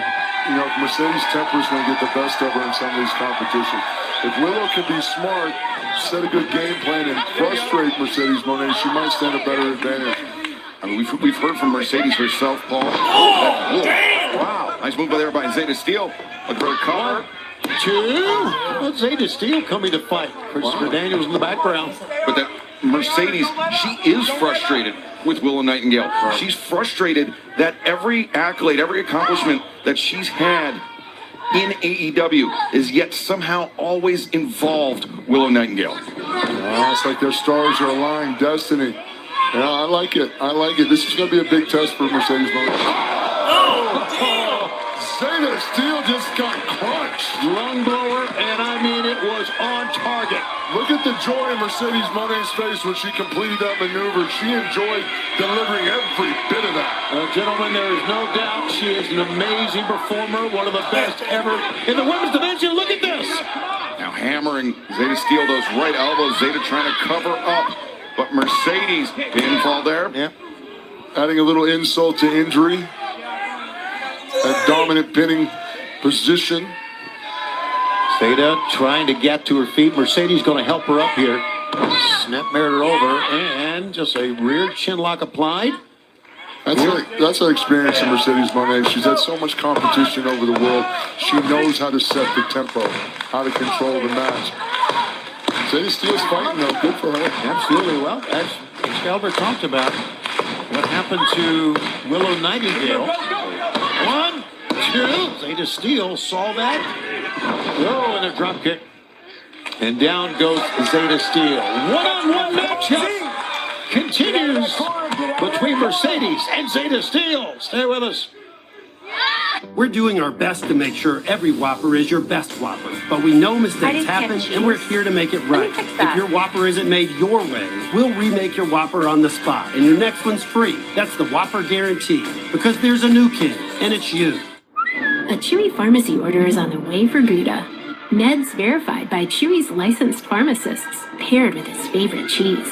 you know, if Mercedes' temper is going to get the best of her in some of these competitions. If Willow can be smart, set a good game plan, and frustrate Mercedes Moné, she might stand a better advantage. I mean, we've heard from Mercedes herself, Paul. Wow. Nice move there by Zeta Steele. A great cover. Two. Well, Zeta Steele coming to fight. Christopher Daniels in the background. But that Mercedes, she is frustrated with Willow Nightingale. Right. She's frustrated that every accolade, every accomplishment that she's had in AEW is yet somehow always involved Willow Nightingale. Oh, it's like their stars are aligning destiny. Yeah, I like it. I like it. This is going to be a big test for Mercedes Moné. Zeta Steele just got crunched. Lung blower, and I mean it was on target. Look at the joy in Mercedes Moné's face when she completed that maneuver. She enjoyed delivering every bit of that. Gentlemen, there is no doubt she is an amazing performer, one of the best ever in the women's division. Look at this. Now hammering Zeta Steele, those right elbows. Zeta trying to cover up, but Mercedes pinfall there. Yeah. Adding a little insult to injury. That dominant pinning position. Zeta trying to get to her feet. Mercedes going to help her up here. Snapmared her over, and just a rear chin lock applied. That's an experience in Mercedes Moné. She's had so much competition over the world. She knows how to set the tempo, how to control the match. Zeta Steele's fighting, though. Good for her. Absolutely. Well, as Albert talked about, what happened to Willow Nightingale. 1, 2. Zeta Steele saw that. Oh, and a drop kick. And down goes Zeta Steele. One-on-one matchup continues between Mercedes and Zeta Steele. Stay with us. We're doing our best to make sure every Whopper is your best Whopper. But we know mistakes happen, and we're here to make it right. If your Whopper isn't made your way, we'll remake your Whopper on the spot. And your next one's free. That's the Whopper Guarantee. Because there's a new king, and it's you. A Chewy pharmacy order is on the way for Gouda. Meds verified by Chewy's licensed pharmacists, paired with his favorite cheese.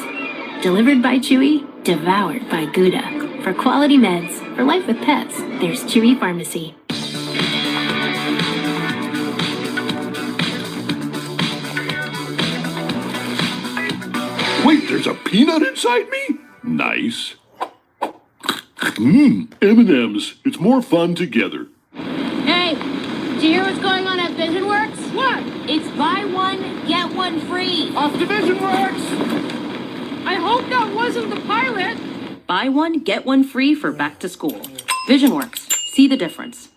Delivered by Chewy, devoured by Gouda. For quality meds, for life with pets, there's Chewy Pharmacy. peanut inside me? Nice. M&M's. It's more fun together. Hey, do you hear what's going on at VisionWorks? What? It's buy one, get one free. Off to VisionWorks! I hope that wasn't the pilot. Buy one, get one free for back to school. VisionWorks. See the difference.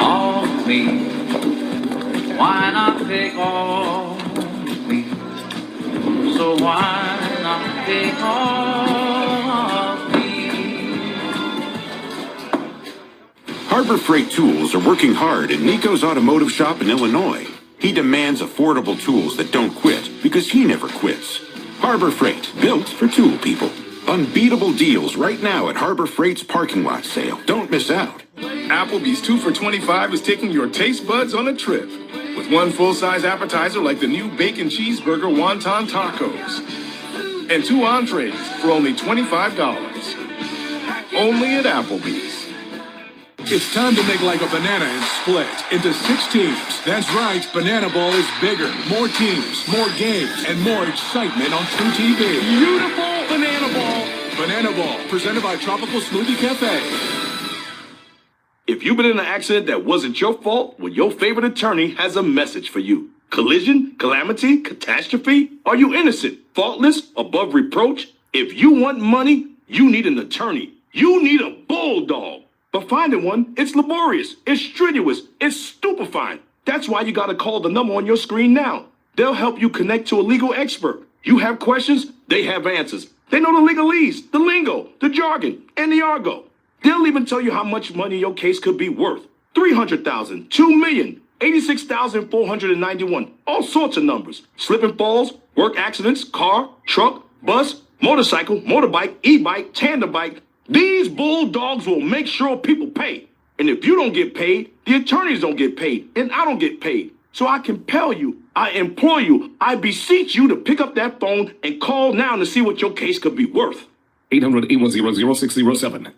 All me. Why not take all me? So why not take all of me? Harbor Freight Tools are working hard at Nico's Automotive Shop in Illinois. He demands affordable tools that don't quit because he never quits. Harbor Freight, built for tool people. Unbeatable deals right now at Harbor Freight's parking lot sale. Don't miss out. Applebee's 2 for $25 is taking your taste buds on a trip. With one full-size appetizer like the new bacon cheeseburger wonton tacos. And 2 entrees for only $25. Only at Applebee's. It's time to make like a banana and split into 6 teams. That's right, Banana Ball is bigger. More teams, more games, and more excitement on True TV. Beautiful Banana Ball. Banana Ball, presented by Tropical Smoothie Cafe. If you've been in an accident that wasn't your fault, well, your favorite attorney has a message for you. Collision, calamity, catastrophe? Are you innocent, faultless, above reproach? If you want money, you need an attorney. You need a bulldog. But finding one, it's laborious, it's strenuous, it's stupefying. That's why you gotta call the number on your screen now. They'll help you connect to a legal expert. You have questions, they have answers. They know the legalese, the lingo, the jargon, and the argot. They'll even tell you how much money your case could be worth. $300,000, $2 million, $86,491, all sorts of numbers. Slip and falls, work accidents, car, truck, bus, motorcycle, motorbike, e-bike, tandem bike. These bulldogs will make sure people pay. And if you don't get paid, the attorneys don't get paid, and I don't get paid. So I compel you, I implore you, I beseech you to pick up that phone and call now to see what your case could be worth. 800-810-0607.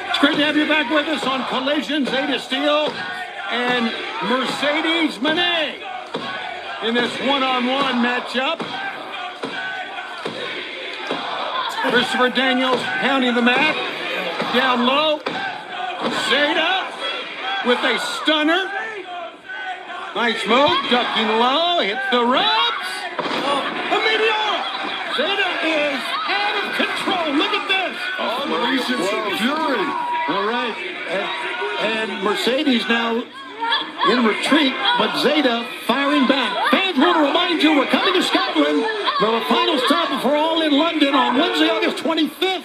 It's great to have you back with us on Collision. Zeta Steele and Mercedes Moné in this one-on-one matchup. Christopher Daniels pounding the mat. Down low. Zeta with a stunner. Nice move. Ducking low. Hits the ropes. A meteor. Zeta is out of control. Look at this. Unleashing some fury. All right. And Mercedes now in retreat, but Zeta firing back. Fans want to remind you we're coming to Scotland for the final stop before All in London on Wednesday, August 25th.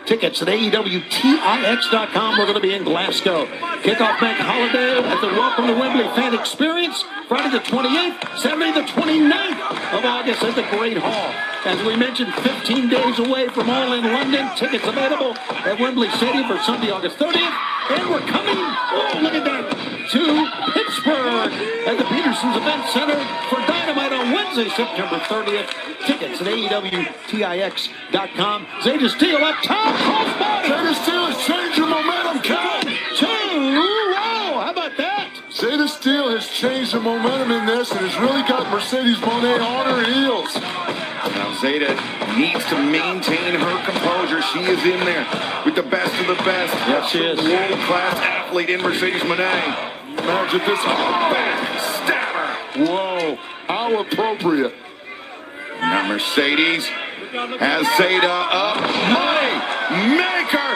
Tickets at AEWTIX.com. We're going to be in Glasgow. Kickoff bank holiday at the Welcome to Wembley fan experience. Friday the 28th, Saturday the 29th of August at the Great Hall. As we mentioned, 15 days away from All in London. Tickets available at Wembley Stadium for Sunday, August 30th. And we're coming, oh, look at that, to Pittsburgh at the Peterson's Event Center for Dynamite on Wednesday, September 30th. Tickets at AEWTIX.com. Zeta Steele up top. Crossbody. Zeta Steele has changed your momentum, Cal. 2. Wow, how about that? Zeta Steele has changed the momentum in this and has really got Mercedes Moné on her heels. Now Zeta needs to maintain her composure. She is in there with the best of the best. Yes, she is. World-class athlete in Mercedes Moné. Imagine this. Back stabber. Whoa, how appropriate. Now Mercedes has Zeta up. Money maker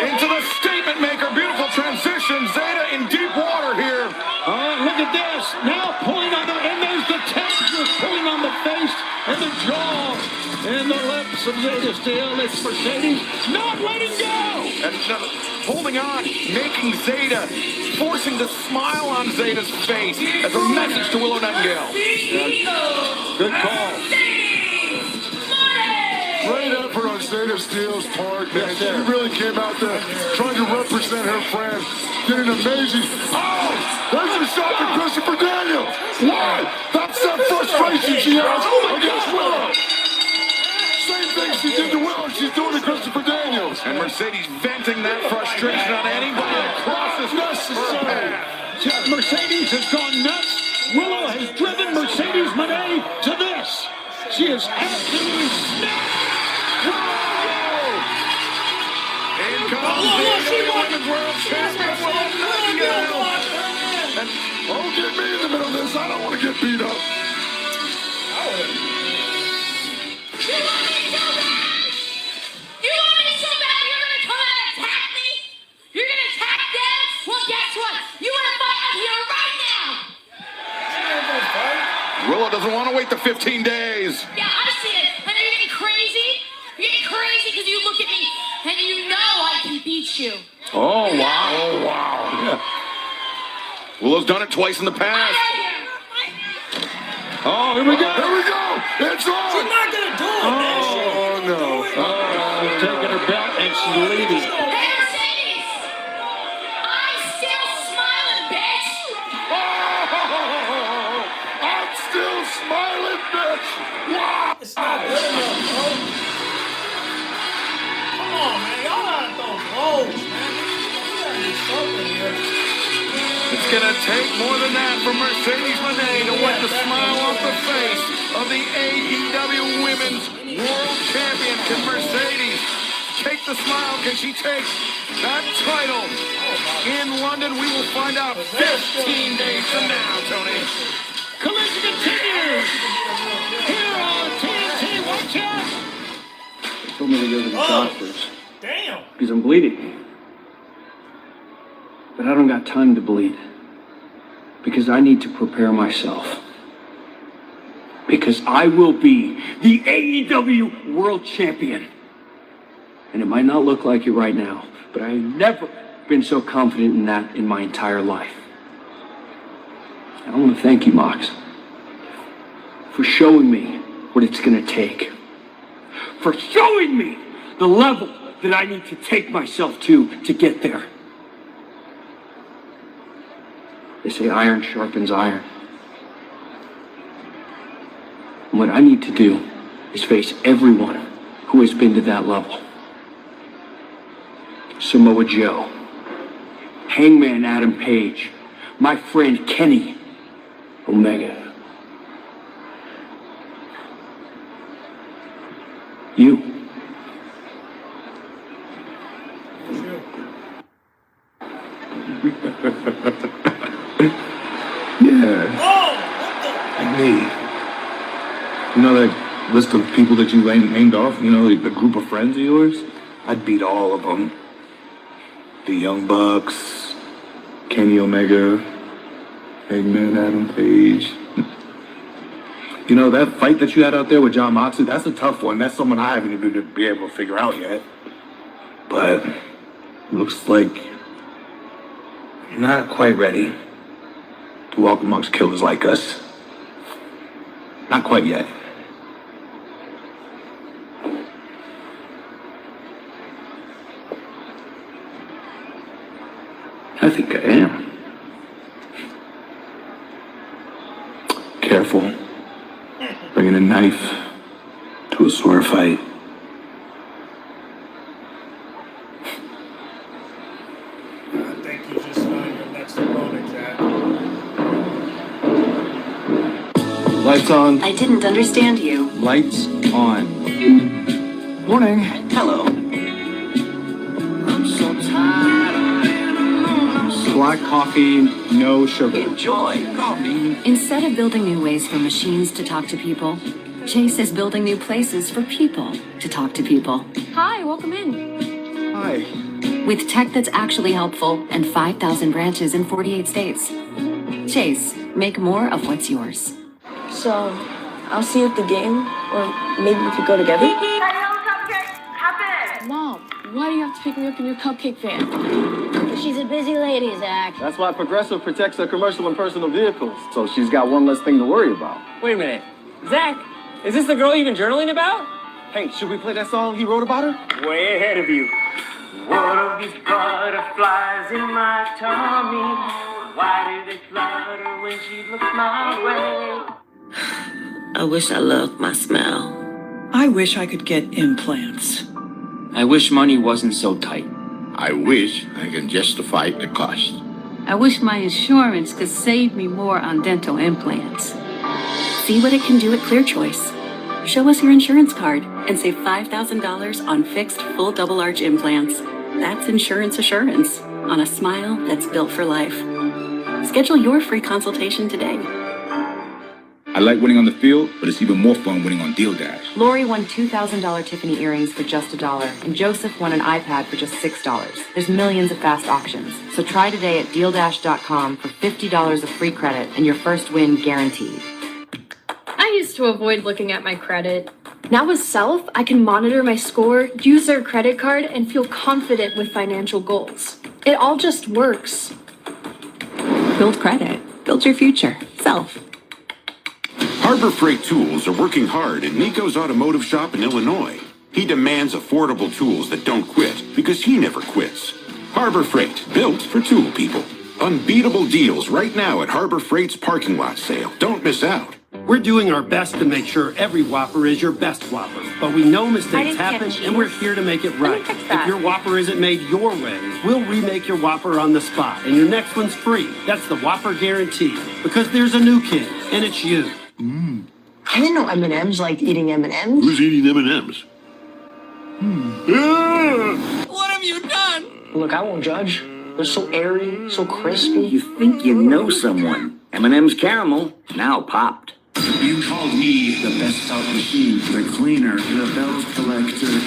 into the statement maker. Beautiful transition. Zeta in deep water here. Look at this. Now pulling on and there's the texture, pulling on the face and the jaw and the lips of Zeta Steele. It's Mercedes not letting go. And holding on, making Zeta, forcing the smile on Zeta's face as a message to Willow Nightingale. Good call. Great effort on Zeta Steele's part, man. Yes, she really came out there trying to represent her friend. Did an amazing. Oh, there's a shot for Christopher Daniels. Why? That's that frustration she has against Willow. Same thing she did to Willow, she's doing to Christopher Daniels. And Mercedes venting that frustration on anybody that crosses her path. Mercedes has gone nuts. Willow has driven Mercedes Moné to this. she is absolutely snapped. In comes the Women's World Champion Willow Nightingale. And don't get me in the middle of this. I don't want to get beat up. You want me so bad? You want me so bad you're gonna come out and attack me? You're gonna attack them? Well, guess what? You wanna fight out here right now? Willow doesn't want to wait the 15 days. Yeah, I see it. And you're getting crazy? You're getting crazy because you look at me and you know I can beat you. Oh, wow. Oh, wow. Yeah. Willow's done it twice in the past. Oh, here we go. Here we go. It's on. She's not gonna do it, man. She ain't Oh, gonna no. do it. She's taking her belt and she's leaving. Hey, Mercedes! I'm still smiling, bitch! Oh, I'm still smiling, bitch. Wow. It's not good enough, bro. Come on, man. Y'all gotta throw blows, man. You gotta do something here. It's going to take more than that for Mercedes Moné to wipe the smile off the face of the AEW Women's World Champion. Can Mercedes take the smile? Can she take that title in London? We will find out 15 days from now, Tony. Collision continues. Here on TNT. Watch out. They told me to go to the doctors Damn. because I'm bleeding. But I don't got time to bleed. Because I need to prepare myself. Because I will be the AEW World Champion. And it might not look like it right now, but I've never been so confident in that in my entire life. I want to thank you, Mox, for showing me what it's going to take. For showing me the level that I need to take myself to get there. They say iron sharpens iron. And what I need to do is face everyone who has been to that level. Samoa Joe, Hangman Adam Page, my friend Kenny Omega. You. Yeah. Like me. You know that list of people that you named off? You know, the group of friends of yours? I'd beat all of them. The Young Bucks, Kenny Omega, Hangman Adam Page. You know, that fight that you had out there with John Moxley, that's a tough one. That's someone I haven't even been able to figure out yet. But looks like you're not quite ready to walk amongst killers like us. Not quite yet. I think I am. Careful. Bringing a knife to a sword fight. I think you just found your next opponent, Jack. Lights on. I didn't understand you. Lights on. Morning. Hello. I'm so tired of being alone. Black coffee, no sugar. Enjoy coffee. Instead of building new ways for machines to talk to people, Chase is building new places for people to talk to people. Hi, welcome in. Hi. With tech that's actually helpful and 5,000 branches in 48 states. Chase, make more of what's yours. So, I'll see you at the game, or maybe we could go together. Mom, why do you have to pick me up in your cupcake van? She's a busy lady, Zach. That's why Progressive protects their commercial and personal vehicles. So she's got one less thing to worry about. Wait a minute. Zach, is this the girl you've been journaling about? Hey, should we play that song he wrote about her? Way ahead of you. What of these butterflies in my tummy? Why do they flutter when she looks my way? I wish I loved my smell. I wish I could get implants. I wish money wasn't so tight. I wish I can justify the cost. I wish my insurance could save me more on dental implants. See what it can do at Clear Choice. Show us your insurance card and save $5,000 on fixed full double arch implants. That's insurance assurance on a smile that's built for life. Schedule your free consultation today. I like winning on the field, but it's even more fun winning on Deal Dash. Lori won $2,000 Tiffany earrings for just $1, and Joseph won an iPad for just $6. There's millions of fast auctions. So try today at DealDash.com for $50 of free credit and your first win guaranteed. I used to avoid looking at my credit. Now with Self, I can monitor my score, use their credit card, and feel confident with financial goals. It all just works. Build credit. Build your future. Self. Harbor Freight Tools are working hard at Nico's Automotive Shop in Illinois. He demands affordable tools that don't quit because he never quits. Harbor Freight, built for tool people. Unbeatable deals right now at Harbor Freight's parking lot sale. Don't miss out. We're doing our best to make sure every Whopper is your best Whopper, but we know mistakes happen, and we're here to make it right. If your Whopper isn't made your way, we'll remake your Whopper on the spot, and your next one's free. That's the Whopper guarantee, because there's a new kid, and it's you. I didn't know M&M's liked eating M&M's. Who's eating M&M's? What have you done? Look, I won't judge. They're so airy, so crispy. You think you know someone. M&M's caramel, now popped. You called me the best salt machine, the cleaner, the belt collector.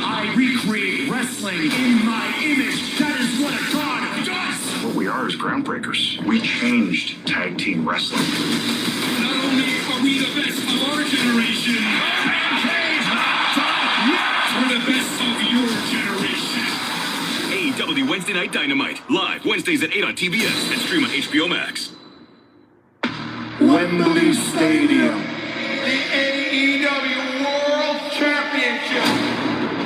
I recreate wrestling in my image. That is what a god does. What we are is groundbreakers. We changed tag team wrestling. Not only are we the best of our generation, we're the best of your generation. AEW Wednesday Night Dynamite, live Wednesdays at 8 on TBS and stream on HBO Max. Wembley Stadium. The AEW World Championship.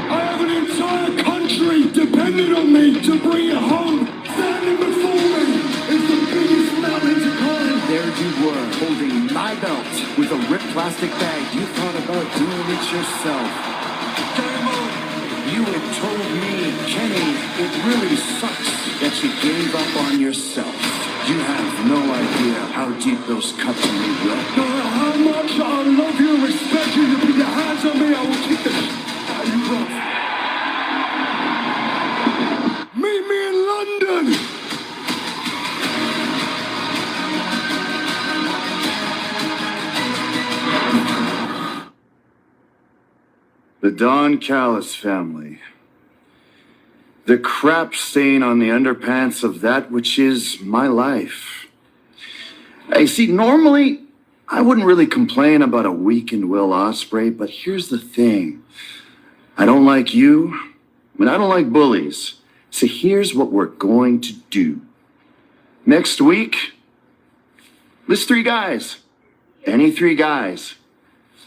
I have an entire country dependent on me to bring it home. Standing before me is the biggest mountain to climb. There you were, holding my belt with a ripped plastic bag. You thought about doing it yourself. Demo, you had told me, Kenny, it really sucks that you gave up on yourself. You have no idea how deep those cuts may go. No matter how much I love you and respect you, you put your hands on me, I will kick the shit out of you, bro. Meet me in London. The Don Callis family. The crap stain on the underpants of that which is my life. Hey, see, normally I wouldn't really complain about a weakened Will Ospreay, but here's the thing. I don't like you, and I don't like bullies. So here's what we're going to do. Next week, list 3 guys. Any 3 guys.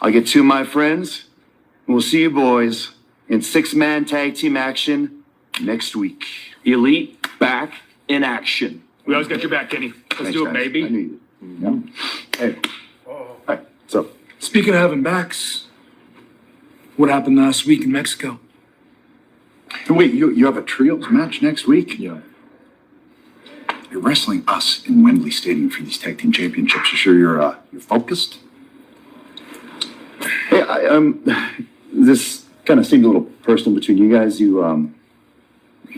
I'll get 2 of my friends, and we'll see you boys in 6-man tag team action next week. Elite back in action. We always got your back, Kenny. Let's Thanks, do it, guys. baby. I need it. Hey. Hi. What's up? Speaking of having backs, what happened last week in Mexico? And wait, you have a trios match next week? Yeah. You're wrestling us in Wembley Stadium for these tag team championships. You sure you're focused? Hey, this kind of seemed a little personal between you guys. You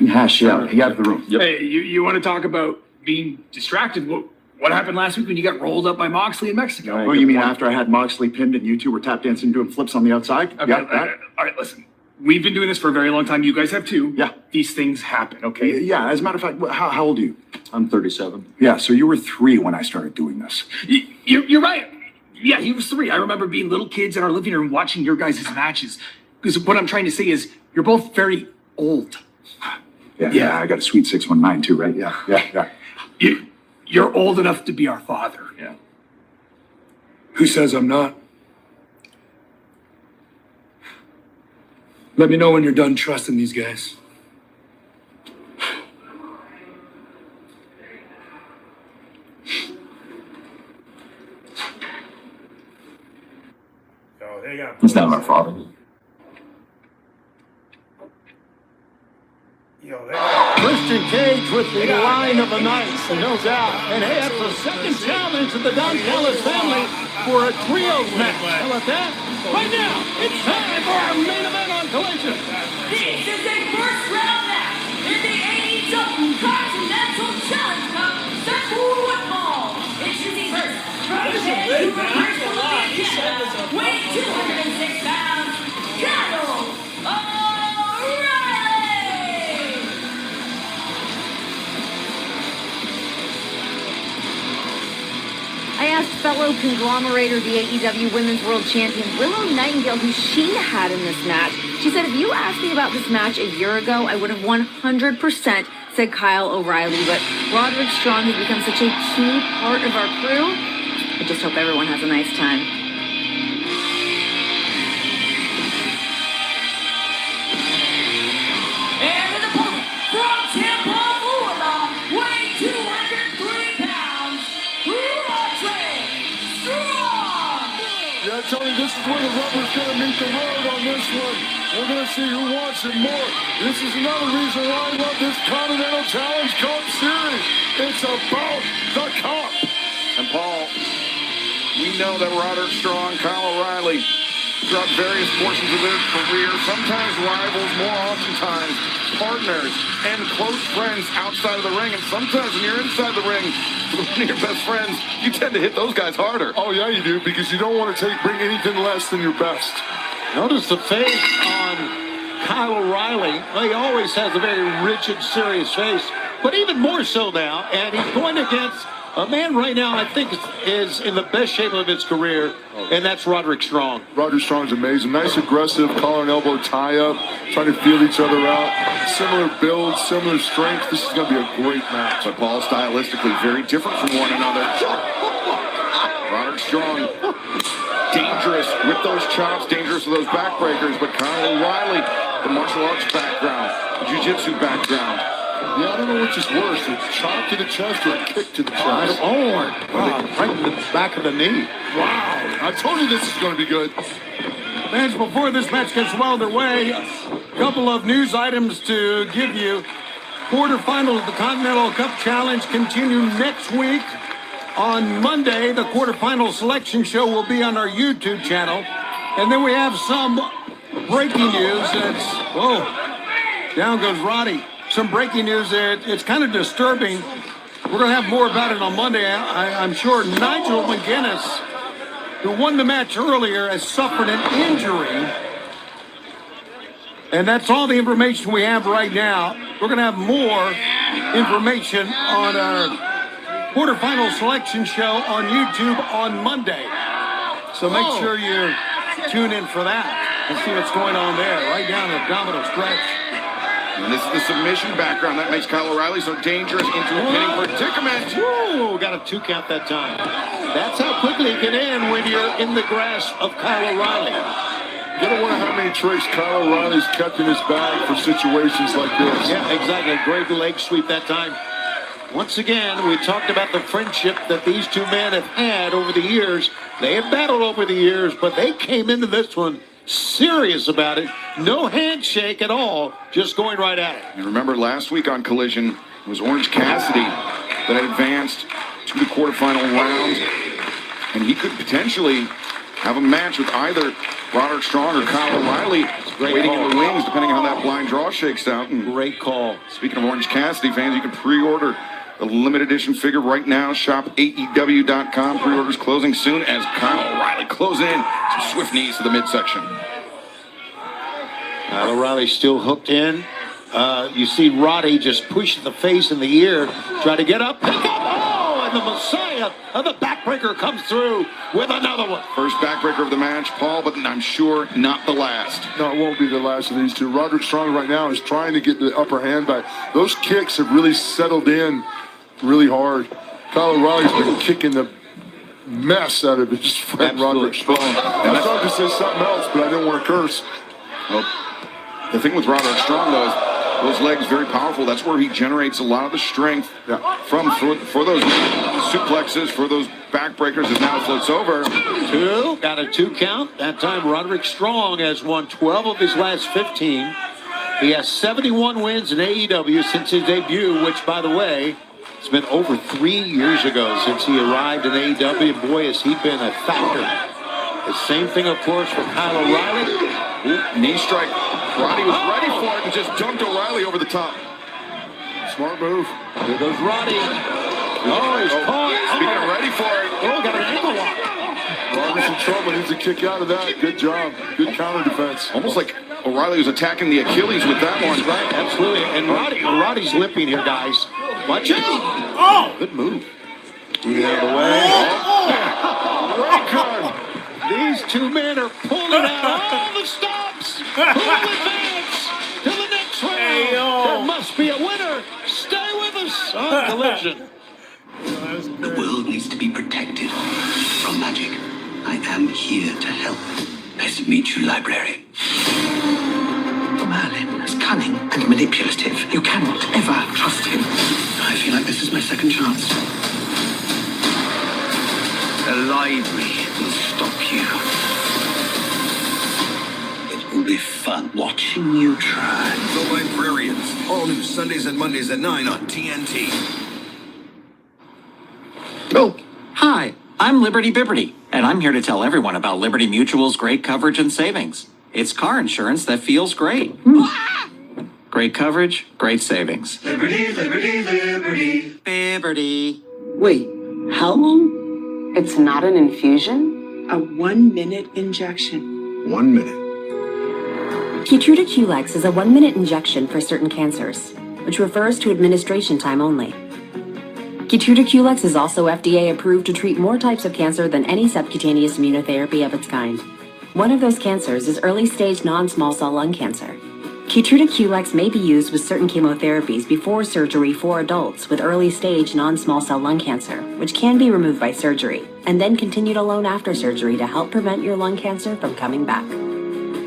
hash it out. You out of the room. Hey, you want to talk about being distracted? What happened last week when you got rolled up by Moxley in Mexico? Oh, you mean after I had Moxley pinned and you two were tap dancing doing flips on the outside? Okay, all right, listen. We've been doing this for a very long time. You guys have too. Yeah. These things happen, okay? Yeah, as a matter of fact, how old are you? I'm 37. Yeah, so you were 3 when I started doing this. You're right. Yeah, he was 3. I remember being little kids in our living room watching your guys' matches. Because what I'm trying to say is you're both very old. Yeah, I got a sweet 619 too, right? Yeah. You're old enough to be our father. Yeah. Who says I'm not? Let me know when you're done trusting these guys. He's not my father. Yo, they got Christian Cage with the line of the night, no doubt. And hey, that's the second challenge of the Don Callis family for a trios match. How about that? Right now, it's time for our main event on Collision. This is a first round match in the AEW Continental Challenge Cup Circle Football. Introducing first, from Vancouver, British Columbia, Canada, weighing 206 pounds, Kyle O'Reilly. I asked fellow conglomerator, the AEW Women's World Champion Willow Nightingale, who she had in this match. She said, if you asked me about this match a year ago, I would have 100% said Kyle O'Reilly, but Roderick Strong has become such a key part of our crew. I just hope everyone has a nice time. And an opponent from Tampa, Florida, weighing 203 pounds, Roderick Strong. Yeah, Tony, this is where the rubber's going to meet the road on this one. We're going to see who wants it more. This is another reason why I love this Continental Challenge Cup series. It's about the cup. And Paul, we know that Roderick Strong, Kyle O'Reilly, throughout various portions of their career, sometimes rivals, more oftentimes partners and close friends outside of the ring. And sometimes when you're inside the ring with one of your best friends, you tend to hit those guys harder. Oh, yeah, you do, because you don't want to bring anything less than your best. Notice the face on Kyle O'Reilly. Well, he always has a very rigid, serious face, but even more so now. And he's going against a man right now I think is in the best shape of his career, and that's Roderick Strong. Roderick Strong's amazing. Nice, aggressive collar and elbow tie-up, trying to feel each other out. Similar build, similar strength. This is going to be a great match. But Paul, stylistically very different from one another. Roderick Strong, dangerous with those chops, dangerous with those backbreakers. But Kyle O'Reilly, the martial arts background, the jiu-jitsu background. Yeah, I don't know which is worse, a chop to the chest or a kick to the chest. Right in the back of the knee. Wow. I told you this is going to be good. Fans, before this match gets well underway, a couple of news items to give you. Quarterfinals of the Continental Cup Challenge continue next week. On Monday, the quarterfinal selection show will be on our YouTube channel. And then we have some breaking news. Down goes Roddy. Some breaking news there. It's kind of disturbing. We're going to have more about it on Monday, I'm sure. Nigel McGuinness, who won the match earlier, has suffered an injury. And that's all the information we have right now. We're going to have more information on our quarterfinal selection show on YouTube on Monday. So make sure you tune in for that and see what's going on there. Right down the abdominal stretch. And this is the submission background that makes Kyle O'Reilly so dangerous into a pinning predicament. Woo, got a 2 count that time. That's how quickly it can end when you're in the grasp of Kyle O'Reilly. You don't wonder how many tricks Kyle O'Reilly's kept in his bag for situations like this. Yeah, exactly. Great leg sweep that time. Once again, we talked about the friendship that these two men have had over the years. They have battled over the years, but they came into this one serious about it. No handshake at all, just going right at it. And remember last week on Collision, it was Orange Cassidy that advanced to the quarterfinal round. And he could potentially have a match with either Roderick Strong or Kyle O'Reilly waiting in the wings, depending on how that blind draw shakes out. And great call. Speaking of Orange Cassidy fans, you can pre-order the limited edition figure right now. Shop AEW.com. Pre-orders closing soon as Kyle O'Reilly closing in. Some swift knees to the midsection. Kyle O'Reilly still hooked in. You see Roddy just push the face in the ear, try to get up, pick up. Oh, and the Messiah of the backbreaker comes through with another one. First backbreaker of the match, Paul, but I'm sure not the last. No, it won't be the last of these two. Roderick Strong right now is trying to get the upper hand back. Those kicks have really settled in really hard. Kyle O'Reilly's been kicking the mess out of his friend Roderick Strong. I was trying to say something else, but I didn't want to curse. Well, the thing with Roderick Strong, though, is those legs very powerful. That's where he generates a lot of the strength from for those suplexes, for those backbreakers as now floats over. Got a 2 count. That time Roderick Strong has won 12 of his last 15. He has 71 wins in AEW since his debut, which, by the way, it's been over 3 years ago since he arrived in AEW. Boy, has he been a factor. The same thing, of course, for Kyle O'Reilly. Ooh, knee strike. Roddy was ready for it and just dumped O'Reilly over the top. Smart move. Here goes Roddy. Oh, he's caught. Being ready for it. Oh, got an ankle lock. Roddy's in trouble. Needs to kick out of that. Good job. Good counter defense. Almost like O'Reilly was attacking the Achilles with that one. Right, absolutely. And Roddy's limping here, guys. Watch it. Oh! Good move. Get out of the way. Oh. These two men are pulling out all the stops. Who will advance to the next round? There must be a winner. Stay with us on Collision. The world needs to be protected from magic. I am here to help. Nice to meet you, library. Merlin is cunning and manipulative. You cannot ever trust him. I feel like this is my second chance. The library will stop you. It will be fun watching you try. The Librarians. All new Sundays and Mondays at 9 on TNT. Oh, hi. I'm Liberty Bibberty, and I'm here to tell everyone about Liberty Mutual's great coverage and savings. It's car insurance that feels great. Great coverage, great savings. Liberty, liberty, liberty. Bibberty. Wait, how long? It's not an infusion? A 1-minute injection. 1 minute. Keytruda QLEX is a 1-minute injection for certain cancers, which refers to administration time only. Keytruda QLEX is also FDA approved to treat more types of cancer than any subcutaneous immunotherapy of its kind. One of those cancers is early-stage non-small cell lung cancer. Keytruda QLEX may be used with certain chemotherapies before surgery for adults with early-stage non-small cell lung cancer, which can be removed by surgery, and then continued alone after surgery to help prevent your lung cancer from coming back.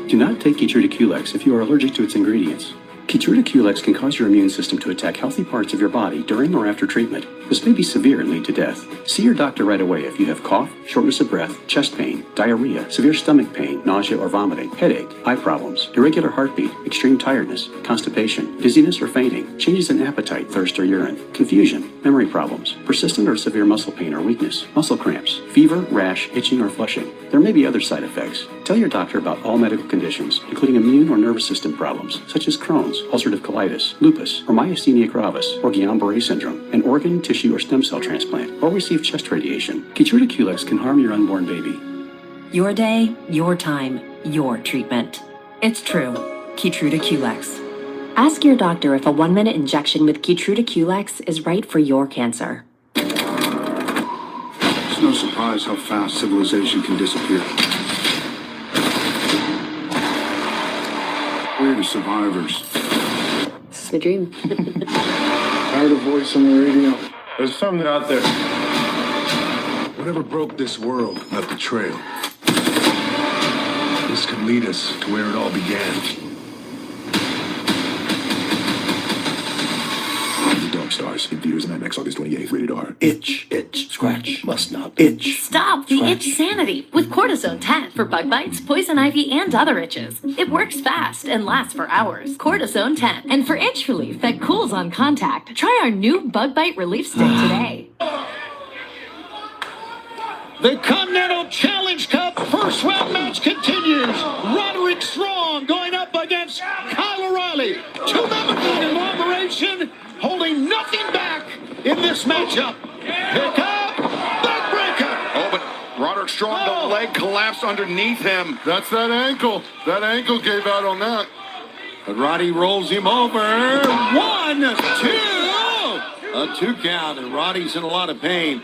Do not take Keytruda QLEX if you are allergic to its ingredients. Keytruda QLEX can cause your immune system to attack healthy parts of your body during or after treatment. This may be severe and lead to death. See your doctor right away if you have cough, shortness of breath, chest pain, diarrhea, severe stomach pain, nausea or vomiting, headache, eye problems, irregular heartbeat, extreme tiredness, constipation, dizziness or fainting, changes in appetite, thirst or urine, confusion, memory problems, persistent or severe muscle pain or weakness, muscle cramps, fever, rash, itching or flushing. There may be other side effects. Tell your doctor about all medical conditions, including immune or nervous system problems, such as Crohn's, ulcerative colitis, lupus, or myasthenia gravis, or Guillain-Barré syndrome, an organ, tissue, or stem cell transplant, or receive chest radiation. Keytruda QLEX can harm your unborn baby. Your day, your time, your treatment. It's true. Keytruda QLEX. Ask your doctor if a 1-minute injection with Keytruda QLEX is right for your cancer. It's no surprise how fast civilization can disappear. We're the survivors. This is my dream. Heard a voice on the radio. There's something out there. Whatever broke this world left a trail. This could lead us to where it all began. The Dark Stars in theaters and IMAX August 28th. Rated R. Itch, scratch, must not itch. Stop the itch sanity with Cortisone 10 for bug bites, poison ivy, and other itches. It works fast and lasts for hours. Cortisone 10. And for itch relief that cools on contact, try our new bug bite relief stick today. The Continental Challenge Cup first round match continues. Roderick Strong going up against Kyle O'Reilly. Two-member conglomeration holding nothing back in this matchup. Pick up, backbreaker. Oh, but Roderick Strong, the leg collapsed underneath him. That's that ankle. That ankle gave out on that. But Roddy rolls him over. 1, 2. A 2 count, and Roddy's in a lot of pain.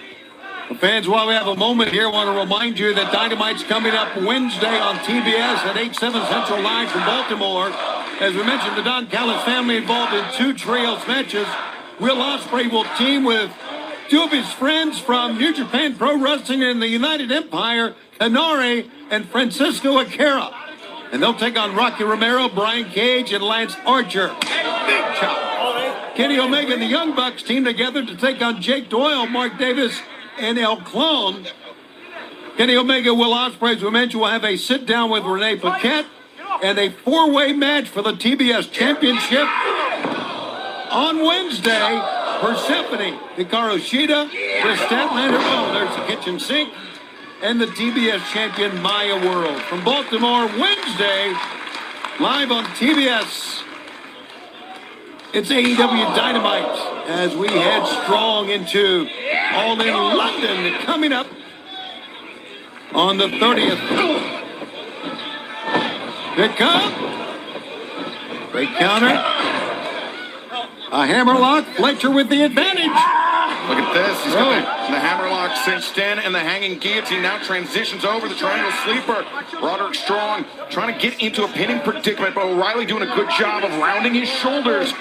Well, fans, while we have a moment here, I want to remind you that Dynamite's coming up Wednesday on TBS at 8/7 Central Live from Baltimore. As we mentioned, the Don Callis family involved in 2 trios matches. Will Ospreay will team with 2 of his friends from New Japan Pro Wrestling and the United Empire, Hanare and Francisco Akira. And they'll take on Rocky Romero, Brian Cage, and Lance Archer. Big chop. Kenny Omega and the Young Bucks team together to take on Jake Doyle, Mark Davis, and El Clone. Kenny Omega, Will Ospreay, as we mentioned, will have a sit-down with Renee Paquette. and a four-way match for the TBS Championship on Wednesday. Persephone, Hikaru Shida, Chris Statlander, oh, there's the kitchen sink, and the TBS champion Maya World. From Baltimore, Wednesday, live on TBS. It's AEW Dynamite as we head strong into All in London coming up on the 30th. Pick up. Great counter. A hammerlock. Fletcher with the advantage. Look at this. He's got the hammerlock cinched in and the hanging guillotine now transitions over the triangle sleeper. Roderick Strong trying to get into a pinning predicament, but O'Reilly doing a good job of rounding his shoulders.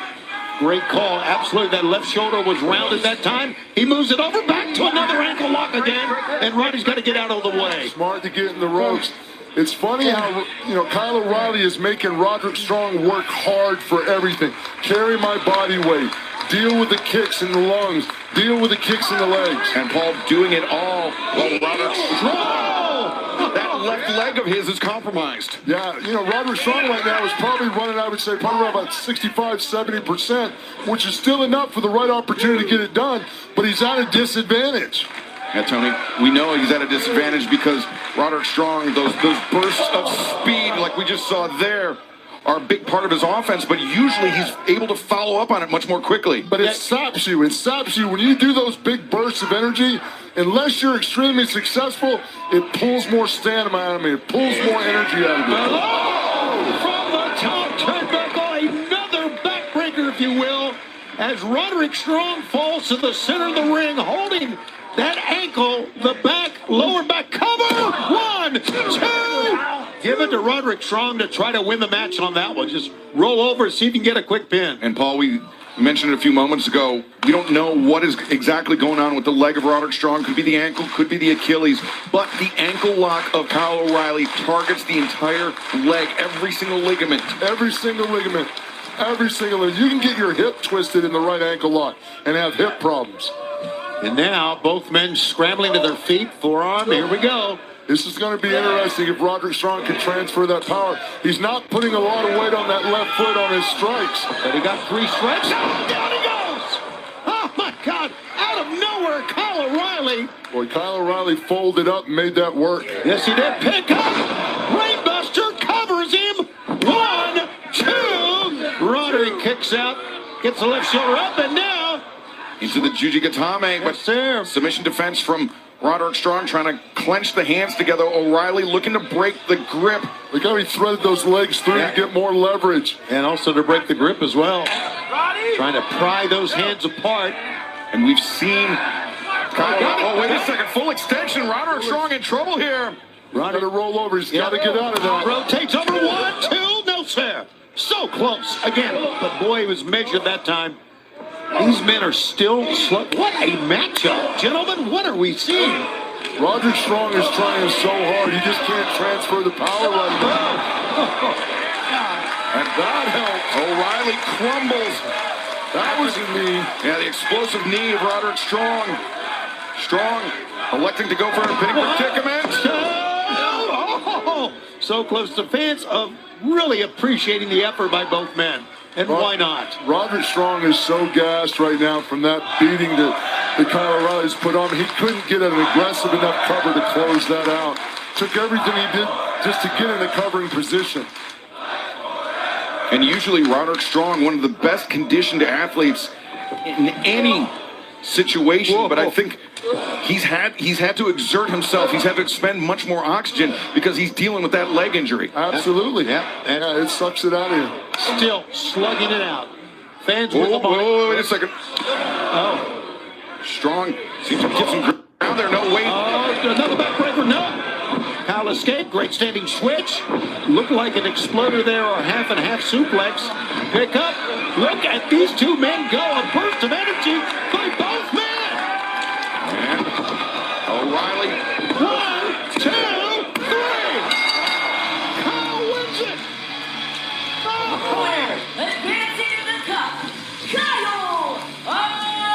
Great call. Absolutely. That left shoulder was rounded that time. He moves it over back to another ankle lock again. And Roddy's got to get out of the way. Smart to get in the ropes. It's funny how, Kyle O'Reilly is making Roderick Strong work hard for everything. Carry my body weight. Deal with the kicks in the lungs. Deal with the kicks in the legs. And Paul doing it all while Roderick Strong. That left leg of his is compromised. Yeah, Roderick Strong right now is probably running, I would say, probably around about 65, 70%, which is still enough for the right opportunity to get it done, but he's at a disadvantage. Yeah, Tony, we know he's at a disadvantage because Roderick Strong, those bursts of speed like we just saw there, are a big part of his offense, but usually he's able to follow up on it much more quickly. But it saps you. It saps you. When you do those big bursts of energy, unless you're extremely successful, it pulls more stamina out of me. It pulls more energy out of me. Hello! From the top turnbuckle, another backbreaker, if you will, as Roderick Strong falls to the center of the ring, holding that ankle, the back, lower back cover. 1, 2. Give it to Roderick Strong to try to win the match on that one. Just roll over, see if you can get a quick pin. And Paul, we mentioned it a few moments ago. We don't know what is exactly going on with the leg of Roderick Strong. Could be the ankle, could be the Achilles. But the ankle lock of Kyle O'Reilly targets the entire leg, every single ligament. Every single ligament. Every single ligament. You can get your hip twisted in the right ankle lock and have hip problems. And now both men scrambling to their feet, forearm, here we go. This is going to be interesting if Roderick Strong can transfer that power. He's not putting a lot of weight on that left foot on his strikes. But he got 3 strikes. Oh, down he goes! Oh, my God. Out of nowhere, Kyle O'Reilly. Boy, Kyle O'Reilly folded up and made that work. Yes, he did. Pick up. Brainbuster covers him. 1, 2. Roderick kicks out. Gets the left shoulder up, and now into the Jujigatame. But there. Submission defense from Roderick Strong trying to clench the hands together. O'Reilly looking to break the grip. Look how he threaded those legs through to get more leverage. And also to break the grip as well. Trying to pry those hands apart. And we've seen Kyle. Oh, wait a second. Full extension. Roderick Strong in trouble here. Got to roll over. He's got to get out of that. Rotates over. 1, 2. No, sir. So close. Again. But boy, he was measured that time. These men are still slow. What a matchup. Gentlemen, what are we seeing? Roderick Strong is trying so hard. He just can't transfer the power right now. And that helps. O'Reilly crumbles. That was a knee. Yeah, the explosive knee of Roderick Strong. Strong electing to go for a pinning predicament. Oh, so close to fans of really appreciating the effort by both men. And why not? Roderick Strong is so gassed right now from that beating that Kyle O'Reilly's put on him. He couldn't get an aggressive enough cover to close that out. Took everything he did just to get in a covering position. And usually Roderick Strong, one of the best conditioned athletes in any situation, but I think he's had to exert himself. He's had to expend much more oxygen because he's dealing with that leg injury. Absolutely. Yeah. And it sucks it out of him. Still slugging it out. Fans with the ball. Wait a second. Oh. Strong seems to get some ground there. No weight. Oh, another backbreaker. No. Kyle escaped. Great standing switch. Looked like an exploder there or half and half suplex. Pick up. Look at these two men go. A burst of energy by both men. And O'Reilly. 1, 2, 3. Kyle wins it. Advancing to the cup, Kyle O'Reilly.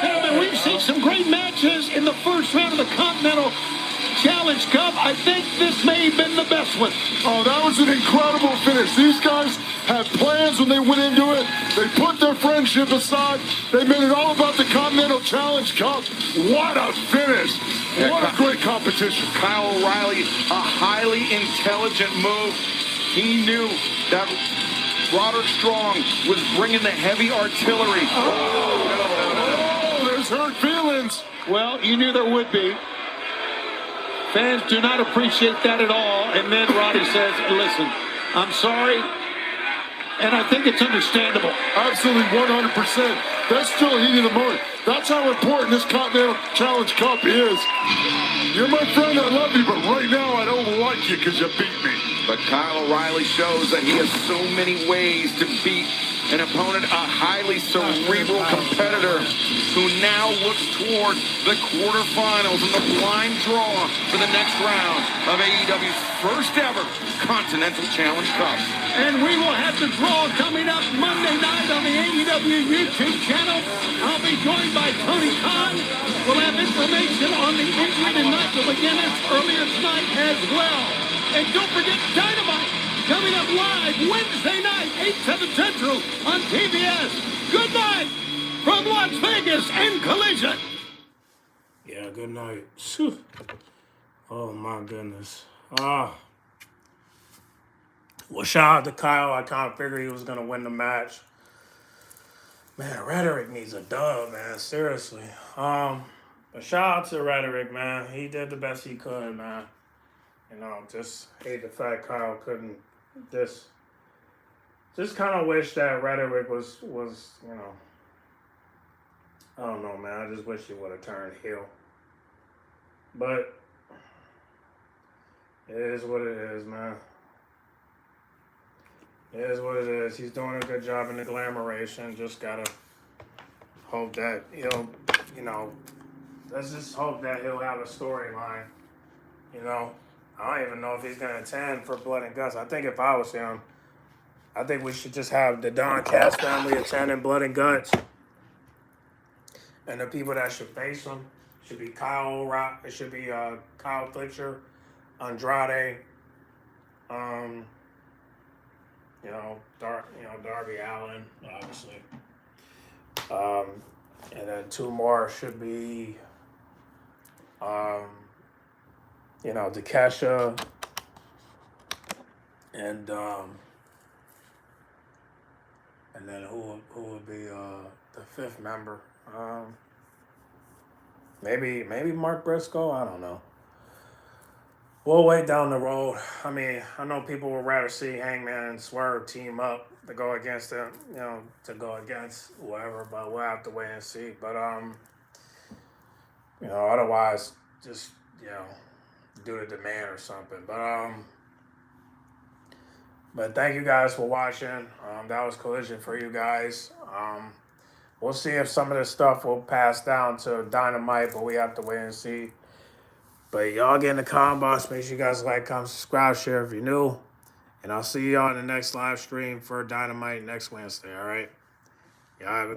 Gentlemen, we've seen some great matches in the first round of the Continental Challenge Cup, I think this may have been the best one. Oh, that was an incredible finish. These guys had plans when they went into it. They put their friendship aside. They made it all about the Continental Challenge Cup. What a finish. What a great competition. Kyle O'Reilly, a highly intelligent move. He knew that Roderick Strong was bringing the heavy artillery. Oh, there's hurt feelings. Well, you knew there would be. Fans do not appreciate that at all. And then Roddy says, listen, I'm sorry. And I think it's understandable. Absolutely, 100%. That's still heat of the moment. That's how important this Continental Challenge Cup is. You're my friend, I love you, but right now I don't like you because you beat me. But Kyle O'Reilly shows that he has so many ways to beat an opponent, a highly cerebral competitor who now looks toward the quarterfinals and the blind draw for the next round of AEW's first ever Continental Challenge Cup. And we will have the draw coming up Monday night on the AEW YouTube channel. I'll be joined by Tony Khan. We'll have information on the injury to Nigel McGuinness earlier tonight as well. And don't forget Dynamite coming up live Wednesday night, 8/7 Central on TBS. Good night from Las Vegas and Collision. Yeah, good night. Phew. Oh my goodness. Well, shout out to Kyle. I kind of figured he was gonna win the match. Man, Rhetoric needs a dub, man. Seriously. But shout out to Rhetoric, man. He did the best he could, man. You know, just hate the fact Kyle couldn't. Just kind of wish that Rhetoric was, you know, I don't know, man. I just wish he would have turned heel. But it is what it is, man. It is what it is. He's doing a good job in the glamoration. Just gotta hope that he'll, you know, let's just hope that he'll have a storyline. You know, I don't even know if he's gonna attend for Blood and Guts. I think if I was him, I think we should just have the Don Cass family attending Blood and Guts. And the people that should face him should be Kyle Rock. It should be Kyle Fletcher, Andrade, Darby Allin, obviously. And then two more should be, Takesha and then who would be the fifth member? Maybe Mark Briscoe. I don't know. We'll wait down the road. I mean, I know people would rather see Hangman and Swerve team up to go against them, to go against whoever, but we'll have to wait and see. But otherwise, just do the demand or something. But thank you guys for watching. That was Collision for you guys. We'll see if some of this stuff will pass down to Dynamite, but we have to wait and see. But y'all get in the comment box. Make sure you guys like, comment, subscribe, share if you're new. And I'll see y'all in the next live stream for Dynamite next Wednesday, all right? Y'all have a